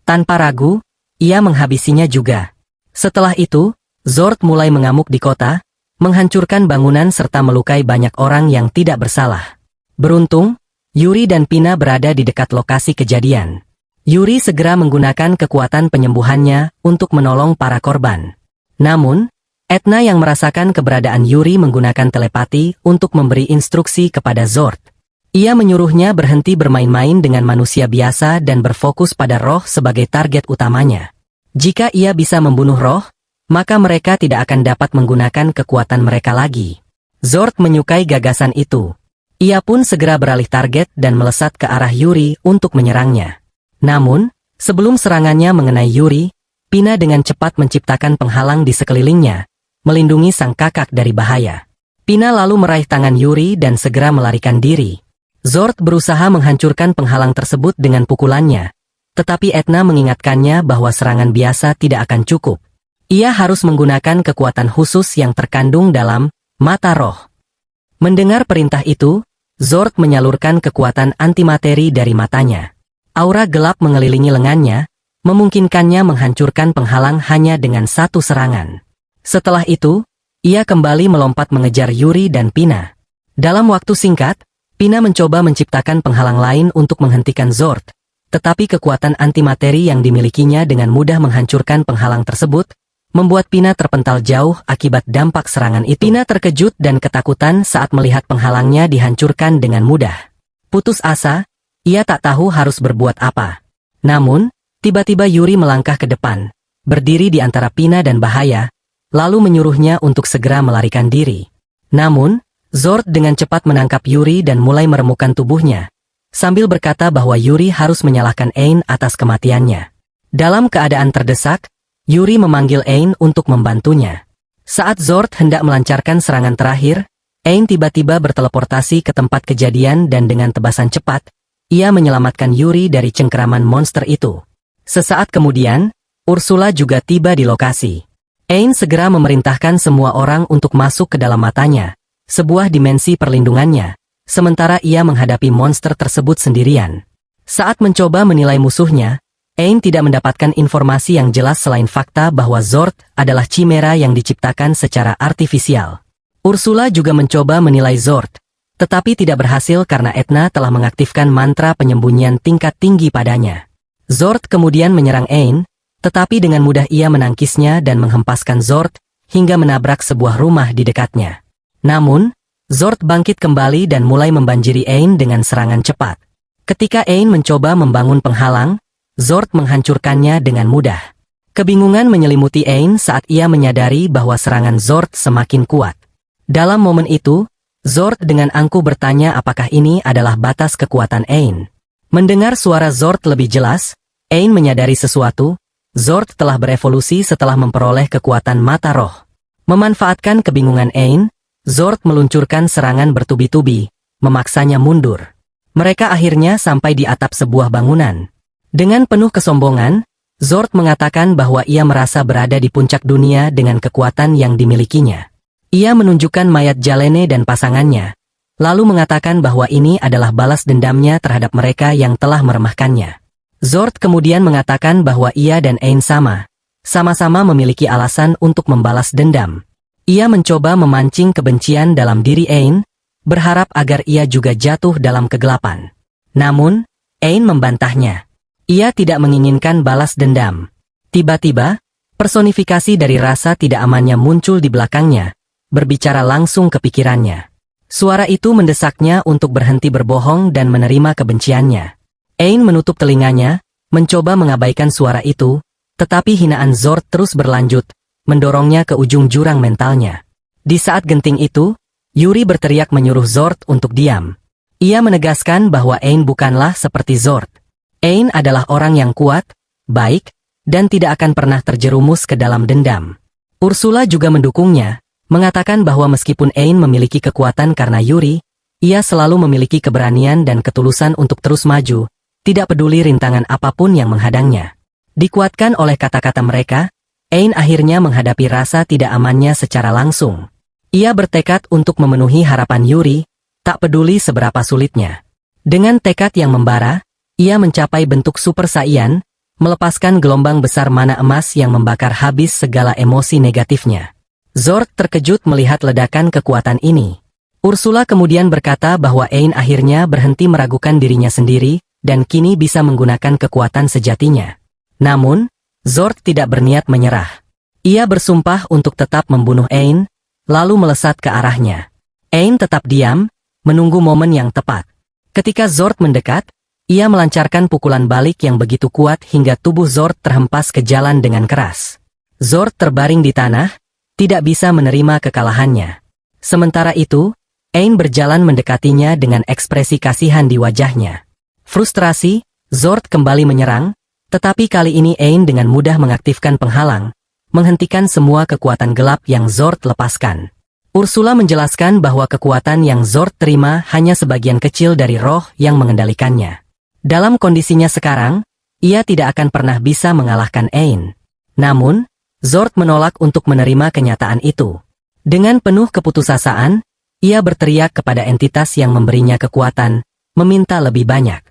Speaker 1: Tanpa ragu, ia menghabisinya juga. Setelah itu, Zord mulai mengamuk di kota, menghancurkan bangunan serta melukai banyak orang yang tidak bersalah. Beruntung, Yuri dan Pina berada di dekat lokasi kejadian. Yuri segera menggunakan kekuatan penyembuhannya untuk menolong para korban. Namun, Etna yang merasakan keberadaan Yuri menggunakan telepati untuk memberi instruksi kepada Zord. Ia menyuruhnya berhenti bermain-main dengan manusia biasa dan berfokus pada roh sebagai target utamanya. Jika ia bisa membunuh roh, maka mereka tidak akan dapat menggunakan kekuatan mereka lagi. Zord menyukai gagasan itu. Ia pun segera beralih target dan melesat ke arah Yuri untuk menyerangnya. Namun, sebelum serangannya mengenai Yuri, Pina dengan cepat menciptakan penghalang di sekelilingnya, melindungi sang kakak dari bahaya. Pina lalu meraih tangan Yuri dan segera melarikan diri. Zord berusaha menghancurkan penghalang tersebut dengan pukulannya, tetapi Etna mengingatkannya bahwa serangan biasa tidak akan cukup. Ia harus menggunakan kekuatan khusus yang terkandung dalam mata roh. Mendengar perintah itu, Zord menyalurkan kekuatan antimateri dari matanya. Aura gelap mengelilingi lengannya, memungkinkannya menghancurkan penghalang hanya dengan satu serangan. Setelah itu, ia kembali melompat mengejar Yuri dan Pina. Dalam waktu singkat, Pina mencoba menciptakan penghalang lain untuk menghentikan Zord, tetapi kekuatan antimateri yang dimilikinya dengan mudah menghancurkan penghalang tersebut, membuat Pina terpental jauh akibat dampak serangan itu. Pina terkejut dan ketakutan saat melihat penghalangnya dihancurkan dengan mudah. Putus asa, ia tak tahu harus berbuat apa. Namun, tiba-tiba Yuri melangkah ke depan, berdiri di antara Pina dan bahaya, lalu menyuruhnya untuk segera melarikan diri. Namun, Zord dengan cepat menangkap Yuri dan mulai meremukkan tubuhnya, sambil berkata bahwa Yuri harus menyalahkan Ain atas kematiannya. Dalam keadaan terdesak, Yuri memanggil Ain untuk membantunya. Saat Zord hendak melancarkan serangan terakhir, Ain tiba-tiba berteleportasi ke tempat kejadian dan dengan tebasan cepat, ia menyelamatkan Yuri dari cengkeraman monster itu. Sesaat kemudian, Ursula juga tiba di lokasi. Ain segera memerintahkan semua orang untuk masuk ke dalam matanya, sebuah dimensi perlindungannya, sementara ia menghadapi monster tersebut sendirian. Saat mencoba menilai musuhnya, Ain tidak mendapatkan informasi yang jelas selain fakta bahwa Zord adalah chimera yang diciptakan secara artifisial. Ursula juga mencoba menilai Zord, tetapi tidak berhasil karena Etna telah mengaktifkan mantra penyembunyian tingkat tinggi padanya. Zord kemudian menyerang Ain, tetapi dengan mudah ia menangkisnya dan menghempaskan Zord hingga menabrak sebuah rumah di dekatnya. Namun, Zord bangkit kembali dan mulai membanjiri Ain dengan serangan cepat. Ketika Ain mencoba membangun penghalang, Zord menghancurkannya dengan mudah. Kebingungan menyelimuti Ain saat ia menyadari bahwa serangan Zord semakin kuat. Dalam momen itu, Zord dengan angkuh bertanya apakah ini adalah batas kekuatan Ain. Mendengar suara Zord lebih jelas, Ain menyadari sesuatu. Zord telah berevolusi setelah memperoleh kekuatan mata roh. Memanfaatkan kebingungan Ain, Zord meluncurkan serangan bertubi-tubi, memaksanya mundur. Mereka akhirnya sampai di atap sebuah bangunan. Dengan penuh kesombongan, Zord mengatakan bahwa ia merasa berada di puncak dunia dengan kekuatan yang dimilikinya. Ia menunjukkan mayat Jalene dan pasangannya, lalu mengatakan bahwa ini adalah balas dendamnya terhadap mereka yang telah meremehkannya. Zord kemudian mengatakan bahwa ia dan Ain sama-sama memiliki alasan untuk membalas dendam. Ia mencoba memancing kebencian dalam diri Ain, berharap agar ia juga jatuh dalam kegelapan. Namun, Ain membantahnya. Ia tidak menginginkan balas dendam. Tiba-tiba, personifikasi dari rasa tidak amannya muncul di belakangnya, berbicara langsung ke pikirannya. Suara itu mendesaknya untuk berhenti berbohong dan menerima kebenciannya. Ain menutup telinganya, mencoba mengabaikan suara itu, tetapi hinaan Zord terus berlanjut, mendorongnya ke ujung jurang mentalnya. Di saat genting itu, Yuri berteriak menyuruh Zord untuk diam. Ia menegaskan bahwa Ain bukanlah seperti Zord. Ain adalah orang yang kuat, baik, dan tidak akan pernah terjerumus ke dalam dendam. Ursula juga mendukungnya, mengatakan bahwa meskipun Ain memiliki kekuatan karena Yuri, ia selalu memiliki keberanian dan ketulusan untuk terus maju, tidak peduli rintangan apapun yang menghadangnya. Dikuatkan oleh kata-kata mereka, Ain akhirnya menghadapi rasa tidak amannya secara langsung. Ia bertekad untuk memenuhi harapan Yuri, tak peduli seberapa sulitnya. Dengan tekad yang membara, ia mencapai bentuk Super Saiyan, melepaskan gelombang besar mana emas yang membakar habis segala emosi negatifnya. Zord terkejut melihat ledakan kekuatan ini. Ursula kemudian berkata bahwa Ain akhirnya berhenti meragukan dirinya sendiri, dan kini bisa menggunakan kekuatan sejatinya. Namun, Zord tidak berniat menyerah. Ia bersumpah untuk tetap membunuh Ain, lalu melesat ke arahnya. Ain tetap diam, menunggu momen yang tepat. Ketika Zord mendekat, ia melancarkan pukulan balik yang begitu kuat hingga tubuh Zord terhempas ke jalan dengan keras. Zord terbaring di tanah, tidak bisa menerima kekalahannya. Sementara itu, Ain berjalan mendekatinya dengan ekspresi kasihan di wajahnya. Frustrasi, Zord kembali menyerang, tetapi kali ini Ain dengan mudah mengaktifkan penghalang, menghentikan semua kekuatan gelap yang Zord lepaskan. Ursula menjelaskan bahwa kekuatan yang Zord terima hanya sebagian kecil dari roh yang mengendalikannya. Dalam kondisinya sekarang, ia tidak akan pernah bisa mengalahkan Ain. Namun, Zord menolak untuk menerima kenyataan itu. Dengan penuh keputusasaan, ia berteriak kepada entitas yang memberinya kekuatan, meminta lebih banyak.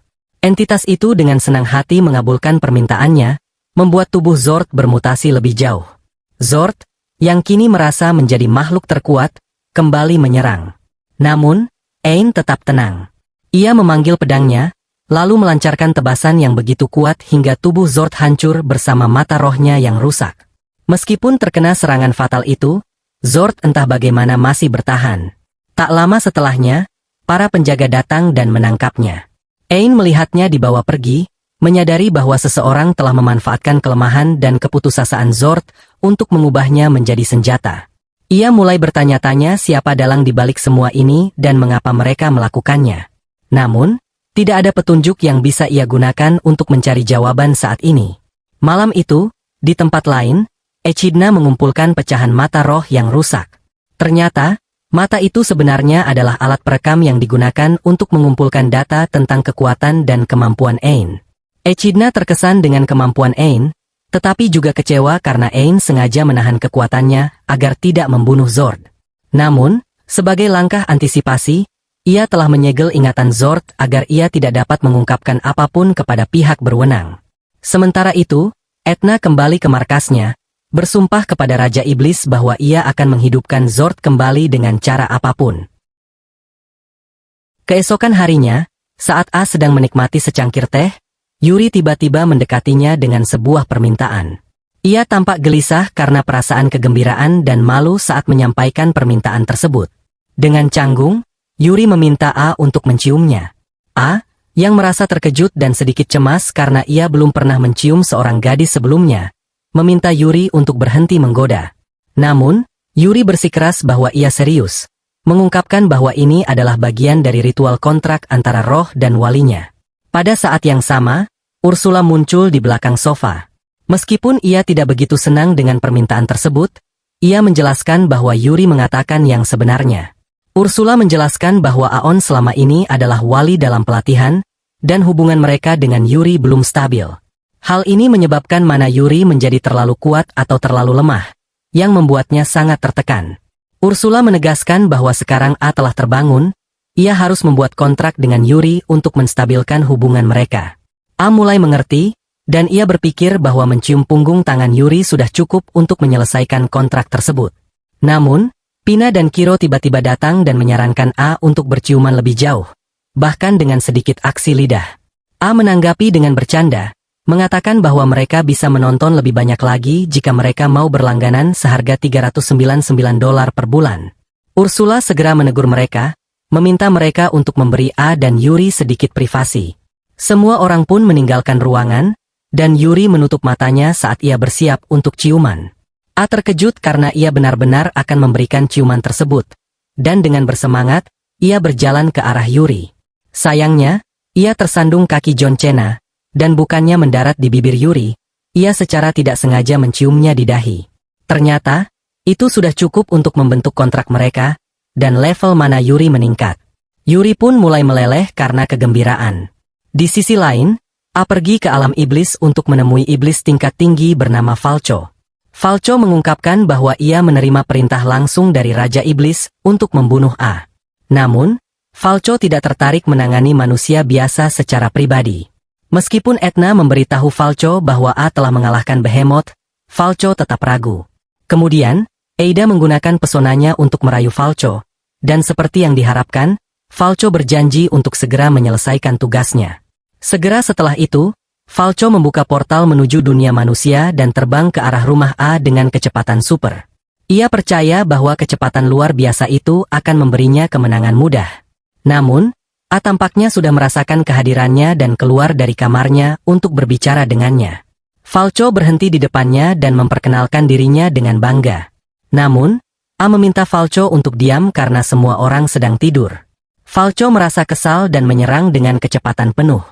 Speaker 1: Entitas itu dengan senang hati mengabulkan permintaannya, membuat tubuh Zord bermutasi lebih jauh. Zord, yang kini merasa menjadi makhluk terkuat, kembali menyerang. Namun, Ain tetap tenang. Ia memanggil pedangnya, lalu melancarkan tebasan yang begitu kuat hingga tubuh Zord hancur bersama mata rohnya yang rusak. Meskipun terkena serangan fatal itu, Zord entah bagaimana masih bertahan. Tak lama setelahnya, para penjaga datang dan menangkapnya. Ain melihatnya dibawa pergi, menyadari bahwa seseorang telah memanfaatkan kelemahan dan keputusasaan Zord untuk mengubahnya menjadi senjata. Ia mulai bertanya-tanya siapa dalang di balik semua ini dan mengapa mereka melakukannya. Namun, tidak ada petunjuk yang bisa ia gunakan untuk mencari jawaban saat ini. Malam itu, di tempat lain, Echidna mengumpulkan pecahan mata roh yang rusak. Ternyata, mata itu sebenarnya adalah alat perekam yang digunakan untuk mengumpulkan data tentang kekuatan dan kemampuan Ain. Echidna terkesan dengan kemampuan Ain, tetapi juga kecewa karena Ain sengaja menahan kekuatannya agar tidak membunuh Zord. Namun, sebagai langkah antisipasi, ia telah menyegel ingatan Zord agar ia tidak dapat mengungkapkan apapun kepada pihak berwenang. Sementara itu, Etna kembali ke markasnya, bersumpah kepada Raja Iblis bahwa ia akan menghidupkan Zord kembali dengan cara apapun. Keesokan harinya, saat A sedang menikmati secangkir teh, Yuri tiba-tiba mendekatinya dengan sebuah permintaan. Ia tampak gelisah karena perasaan kegembiraan dan malu saat menyampaikan permintaan tersebut. Dengan canggung, Yuri meminta A untuk menciumnya. A, yang merasa terkejut dan sedikit cemas karena ia belum pernah mencium seorang gadis sebelumnya, meminta Yuri untuk berhenti menggoda. Namun, Yuri bersikeras bahwa ia serius, mengungkapkan bahwa ini adalah bagian dari ritual kontrak antara roh dan walinya. Pada saat yang sama, Ursula muncul di belakang sofa. Meskipun ia tidak begitu senang dengan permintaan tersebut, ia menjelaskan bahwa Yuri mengatakan yang sebenarnya. Ursula menjelaskan bahwa Aon selama ini adalah wali dalam pelatihan, dan hubungan mereka dengan Yuri belum stabil. Hal ini menyebabkan mana Yuri menjadi terlalu kuat atau terlalu lemah, yang membuatnya sangat tertekan. Ursula menegaskan bahwa sekarang A telah terbangun, ia harus membuat kontrak dengan Yuri untuk menstabilkan hubungan mereka. A mulai mengerti, dan ia berpikir bahwa mencium punggung tangan Yuri sudah cukup untuk menyelesaikan kontrak tersebut. Namun, Pina dan Kiro tiba-tiba datang dan menyarankan A untuk berciuman lebih jauh, bahkan dengan sedikit aksi lidah. A menanggapi dengan bercanda, mengatakan bahwa mereka bisa menonton lebih banyak lagi jika mereka mau berlangganan seharga $399 per bulan. Ursula segera menegur mereka, meminta mereka untuk memberi A dan Yuri sedikit privasi. Semua orang pun meninggalkan ruangan, dan Yuri menutup matanya saat ia bersiap untuk ciuman. A terkejut karena ia benar-benar akan memberikan ciuman tersebut, dan dengan bersemangat, ia berjalan ke arah Yuri. Sayangnya, ia tersandung kaki John Cena, dan bukannya mendarat di bibir Yuri, ia secara tidak sengaja menciumnya di dahi. Ternyata, itu sudah cukup untuk membentuk kontrak mereka, dan level mana Yuri meningkat. Yuri pun mulai meleleh karena kegembiraan. Di sisi lain, A pergi ke alam iblis untuk menemui iblis tingkat tinggi bernama Falco. Falco mengungkapkan bahwa ia menerima perintah langsung dari Raja Iblis untuk membunuh A. Namun, Falco tidak tertarik menangani manusia biasa secara pribadi. Meskipun Etna memberitahu Falco bahwa A telah mengalahkan Behemoth, Falco tetap ragu. Kemudian, Eida menggunakan pesonanya untuk merayu Falco, dan seperti yang diharapkan, Falco berjanji untuk segera menyelesaikan tugasnya. Segera setelah itu, Falco membuka portal menuju dunia manusia dan terbang ke arah rumah A dengan kecepatan super. Ia percaya bahwa kecepatan luar biasa itu akan memberinya kemenangan mudah. Namun, A tampaknya sudah merasakan kehadirannya dan keluar dari kamarnya untuk berbicara dengannya. Falco berhenti di depannya dan memperkenalkan dirinya dengan bangga. Namun, A meminta Falco untuk diam karena semua orang sedang tidur. Falco merasa kesal dan menyerang dengan kecepatan penuh.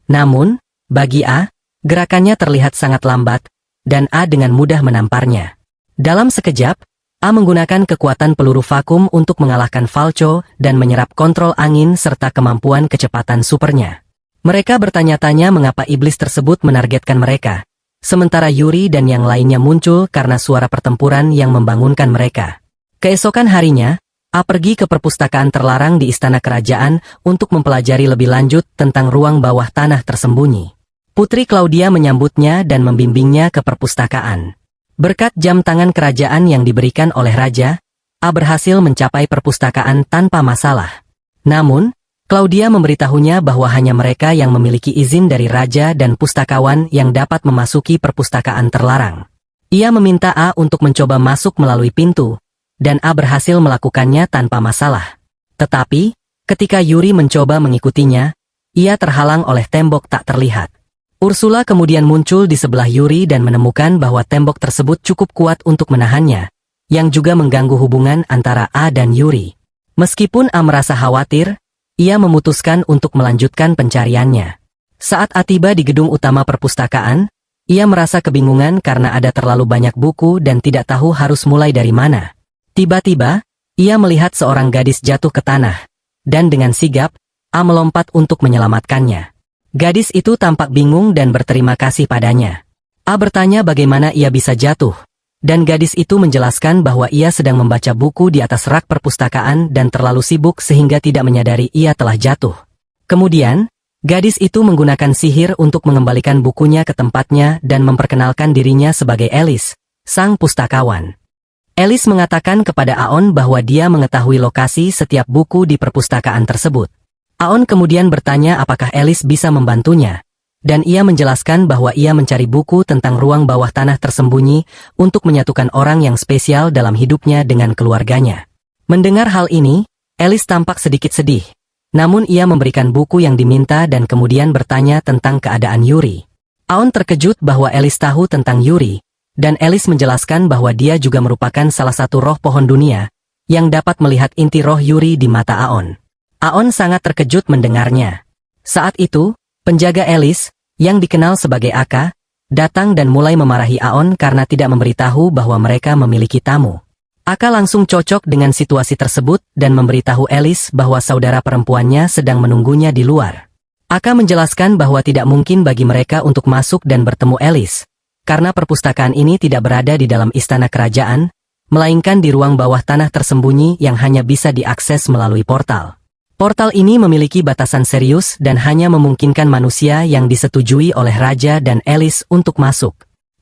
Speaker 1: Namun, bagi A, gerakannya terlihat sangat lambat, dan A dengan mudah menamparnya. Dalam sekejap, A menggunakan kekuatan peluru vakum untuk mengalahkan Falco dan menyerap kontrol angin serta kemampuan kecepatan supernya. Mereka bertanya-tanya mengapa iblis tersebut menargetkan mereka, sementara Yuri dan yang lainnya muncul karena suara pertempuran yang membangunkan mereka. Keesokan harinya, A pergi ke perpustakaan terlarang di istana kerajaan untuk mempelajari lebih lanjut tentang ruang bawah tanah tersembunyi. Putri Claudia menyambutnya dan membimbingnya ke perpustakaan. Berkat jam tangan kerajaan yang diberikan oleh raja, A berhasil mencapai perpustakaan tanpa masalah. Namun, Claudia memberitahunya bahwa hanya mereka yang memiliki izin dari raja dan pustakawan yang dapat memasuki perpustakaan terlarang. Ia meminta A untuk mencoba masuk melalui pintu, dan A berhasil melakukannya tanpa masalah. Tetapi, ketika Yuri mencoba mengikutinya, ia terhalang oleh tembok tak terlihat. Ursula kemudian muncul di sebelah Yuri dan menemukan bahwa tembok tersebut cukup kuat untuk menahannya, yang juga mengganggu hubungan antara A dan Yuri. Meskipun A merasa khawatir, ia memutuskan untuk melanjutkan pencariannya. Saat A tiba di gedung utama perpustakaan, ia merasa kebingungan karena ada terlalu banyak buku dan tidak tahu harus mulai dari mana. Tiba-tiba, ia melihat seorang gadis jatuh ke tanah, dan dengan sigap, A melompat untuk menyelamatkannya. Gadis itu tampak bingung dan berterima kasih padanya. A bertanya bagaimana ia bisa jatuh, dan gadis itu menjelaskan bahwa ia sedang membaca buku di atas rak perpustakaan dan terlalu sibuk sehingga tidak menyadari ia telah jatuh. Kemudian, gadis itu menggunakan sihir untuk mengembalikan bukunya ke tempatnya dan memperkenalkan dirinya sebagai Alice, sang pustakawan. Alice mengatakan kepada Aon bahwa dia mengetahui lokasi setiap buku di perpustakaan tersebut. Aon kemudian bertanya apakah Alice bisa membantunya, dan ia menjelaskan bahwa ia mencari buku tentang ruang bawah tanah tersembunyi untuk menyatukan orang yang spesial dalam hidupnya dengan keluarganya. Mendengar hal ini, Alice tampak sedikit sedih, namun ia memberikan buku yang diminta dan kemudian bertanya tentang keadaan Yuri. Aon terkejut bahwa Alice tahu tentang Yuri, dan Alice menjelaskan bahwa dia juga merupakan salah satu roh pohon dunia, yang dapat melihat inti roh Yuri di mata Aon. Aon sangat terkejut mendengarnya. Saat itu, penjaga Alice, yang dikenal sebagai Aka, datang dan mulai memarahi Aon karena tidak memberitahu bahwa mereka memiliki tamu. Aka langsung cocok dengan situasi tersebut dan memberitahu Alice bahwa saudara perempuannya sedang menunggunya di luar. Aka menjelaskan bahwa tidak mungkin bagi mereka untuk masuk dan bertemu Alice, karena perpustakaan ini tidak berada di dalam istana kerajaan, melainkan di ruang bawah tanah tersembunyi yang hanya bisa diakses melalui portal. Portal ini memiliki batasan serius dan hanya memungkinkan manusia yang disetujui oleh Raja dan Alice untuk masuk.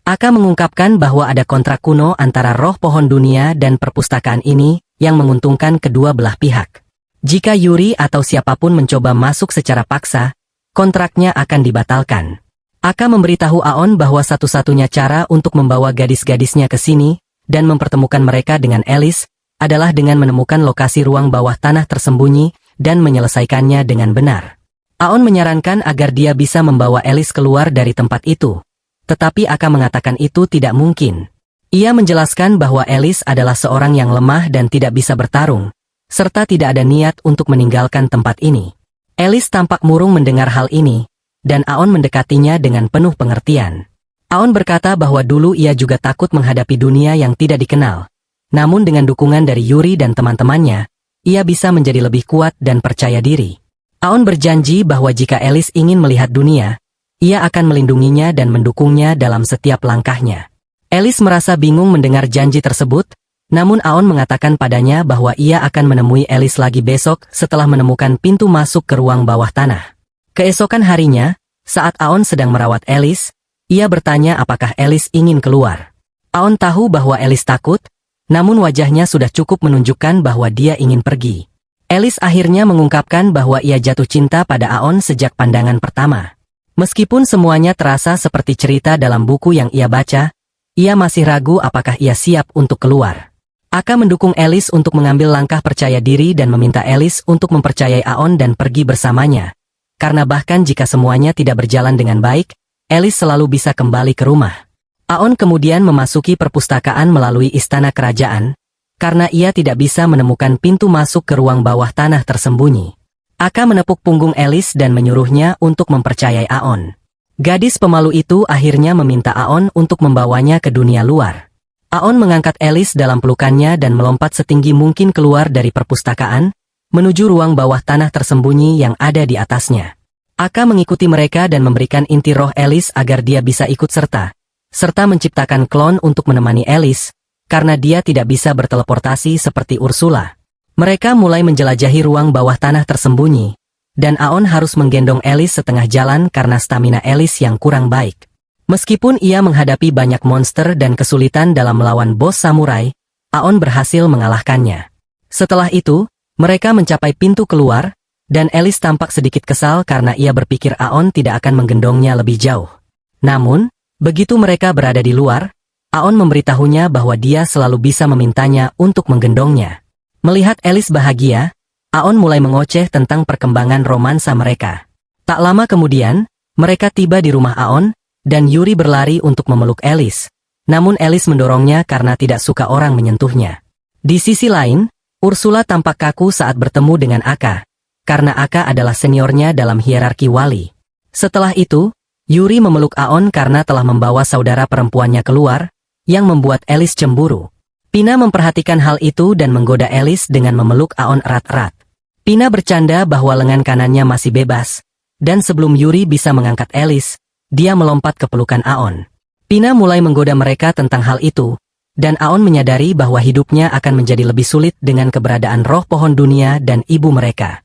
Speaker 1: Aka mengungkapkan bahwa ada kontrak kuno antara roh pohon dunia dan perpustakaan ini yang menguntungkan kedua belah pihak. Jika Yuri atau siapapun mencoba masuk secara paksa, kontraknya akan dibatalkan. Aka memberitahu Aon bahwa satu-satunya cara untuk membawa gadis-gadisnya ke sini dan mempertemukan mereka dengan Alice adalah dengan menemukan lokasi ruang bawah tanah tersembunyi dan menyelesaikannya dengan benar. Aon menyarankan agar dia bisa membawa Alice keluar dari tempat itu, tetapi Aka mengatakan itu tidak mungkin. Ia menjelaskan bahwa Alice adalah seorang yang lemah dan tidak bisa bertarung, serta tidak ada niat untuk meninggalkan tempat ini. Alice tampak murung mendengar hal ini, dan Aon mendekatinya dengan penuh pengertian. Aon berkata bahwa dulu ia juga takut menghadapi dunia yang tidak dikenal, namun dengan dukungan dari Yuri dan teman-temannya, ia bisa menjadi lebih kuat dan percaya diri. Aon berjanji bahwa jika Alice ingin melihat dunia, ia akan melindunginya dan mendukungnya dalam setiap langkahnya. Alice merasa bingung mendengar janji tersebut, namun Aon mengatakan padanya bahwa ia akan menemui Alice lagi besok setelah menemukan pintu masuk ke ruang bawah tanah. Keesokan harinya, saat Aon sedang merawat Alice, ia bertanya apakah Alice ingin keluar. Aon tahu bahwa Alice takut, namun wajahnya sudah cukup menunjukkan bahwa dia ingin pergi. Alice akhirnya mengungkapkan bahwa ia jatuh cinta pada Aon sejak pandangan pertama. Meskipun semuanya terasa seperti cerita dalam buku yang ia baca, ia masih ragu apakah ia siap untuk keluar. Aka mendukung Alice untuk mengambil langkah percaya diri dan meminta Alice untuk mempercayai Aon dan pergi bersamanya. Karena bahkan jika semuanya tidak berjalan dengan baik, Alice selalu bisa kembali ke rumah. Aon kemudian memasuki perpustakaan melalui istana kerajaan, karena ia tidak bisa menemukan pintu masuk ke ruang bawah tanah tersembunyi. Aka menepuk punggung Alice dan menyuruhnya untuk mempercayai Aon. Gadis pemalu itu akhirnya meminta Aon untuk membawanya ke dunia luar. Aon mengangkat Alice dalam pelukannya dan melompat setinggi mungkin keluar dari perpustakaan, menuju ruang bawah tanah tersembunyi yang ada di atasnya. Aka mengikuti mereka dan memberikan inti roh Alice agar dia bisa ikut serta menciptakan klon untuk menemani Alice, karena dia tidak bisa berteleportasi seperti Ursula. Mereka mulai menjelajahi ruang bawah tanah tersembunyi, dan Aon harus menggendong Alice setengah jalan karena stamina Alice yang kurang baik. Meskipun ia menghadapi banyak monster dan kesulitan dalam melawan bos samurai, Aon berhasil mengalahkannya. Setelah itu, mereka mencapai pintu keluar, dan Alice tampak sedikit kesal karena ia berpikir Aon tidak akan menggendongnya lebih jauh. Namun, begitu mereka berada di luar, Aon memberitahunya bahwa dia selalu bisa memintanya untuk menggendongnya. Melihat Alice bahagia, Aon mulai mengoceh tentang perkembangan romansa mereka. Tak lama kemudian, mereka tiba di rumah Aon, dan Yuri berlari untuk memeluk Alice. Namun Alice mendorongnya karena tidak suka orang menyentuhnya. Di sisi lain, Ursula tampak kaku saat bertemu dengan Aka, karena Aka adalah seniornya dalam hierarki wali. Setelah itu, Yuri memeluk Aon karena telah membawa saudara perempuannya keluar, yang membuat Alice cemburu. Pina memperhatikan hal itu dan menggoda Alice dengan memeluk Aon erat-erat. Pina bercanda bahwa lengan kanannya masih bebas, dan sebelum Yuri bisa mengangkat Alice, dia melompat ke pelukan Aon. Pina mulai menggoda mereka tentang hal itu, dan Aon menyadari bahwa hidupnya akan menjadi lebih sulit dengan keberadaan roh pohon dunia dan ibu mereka.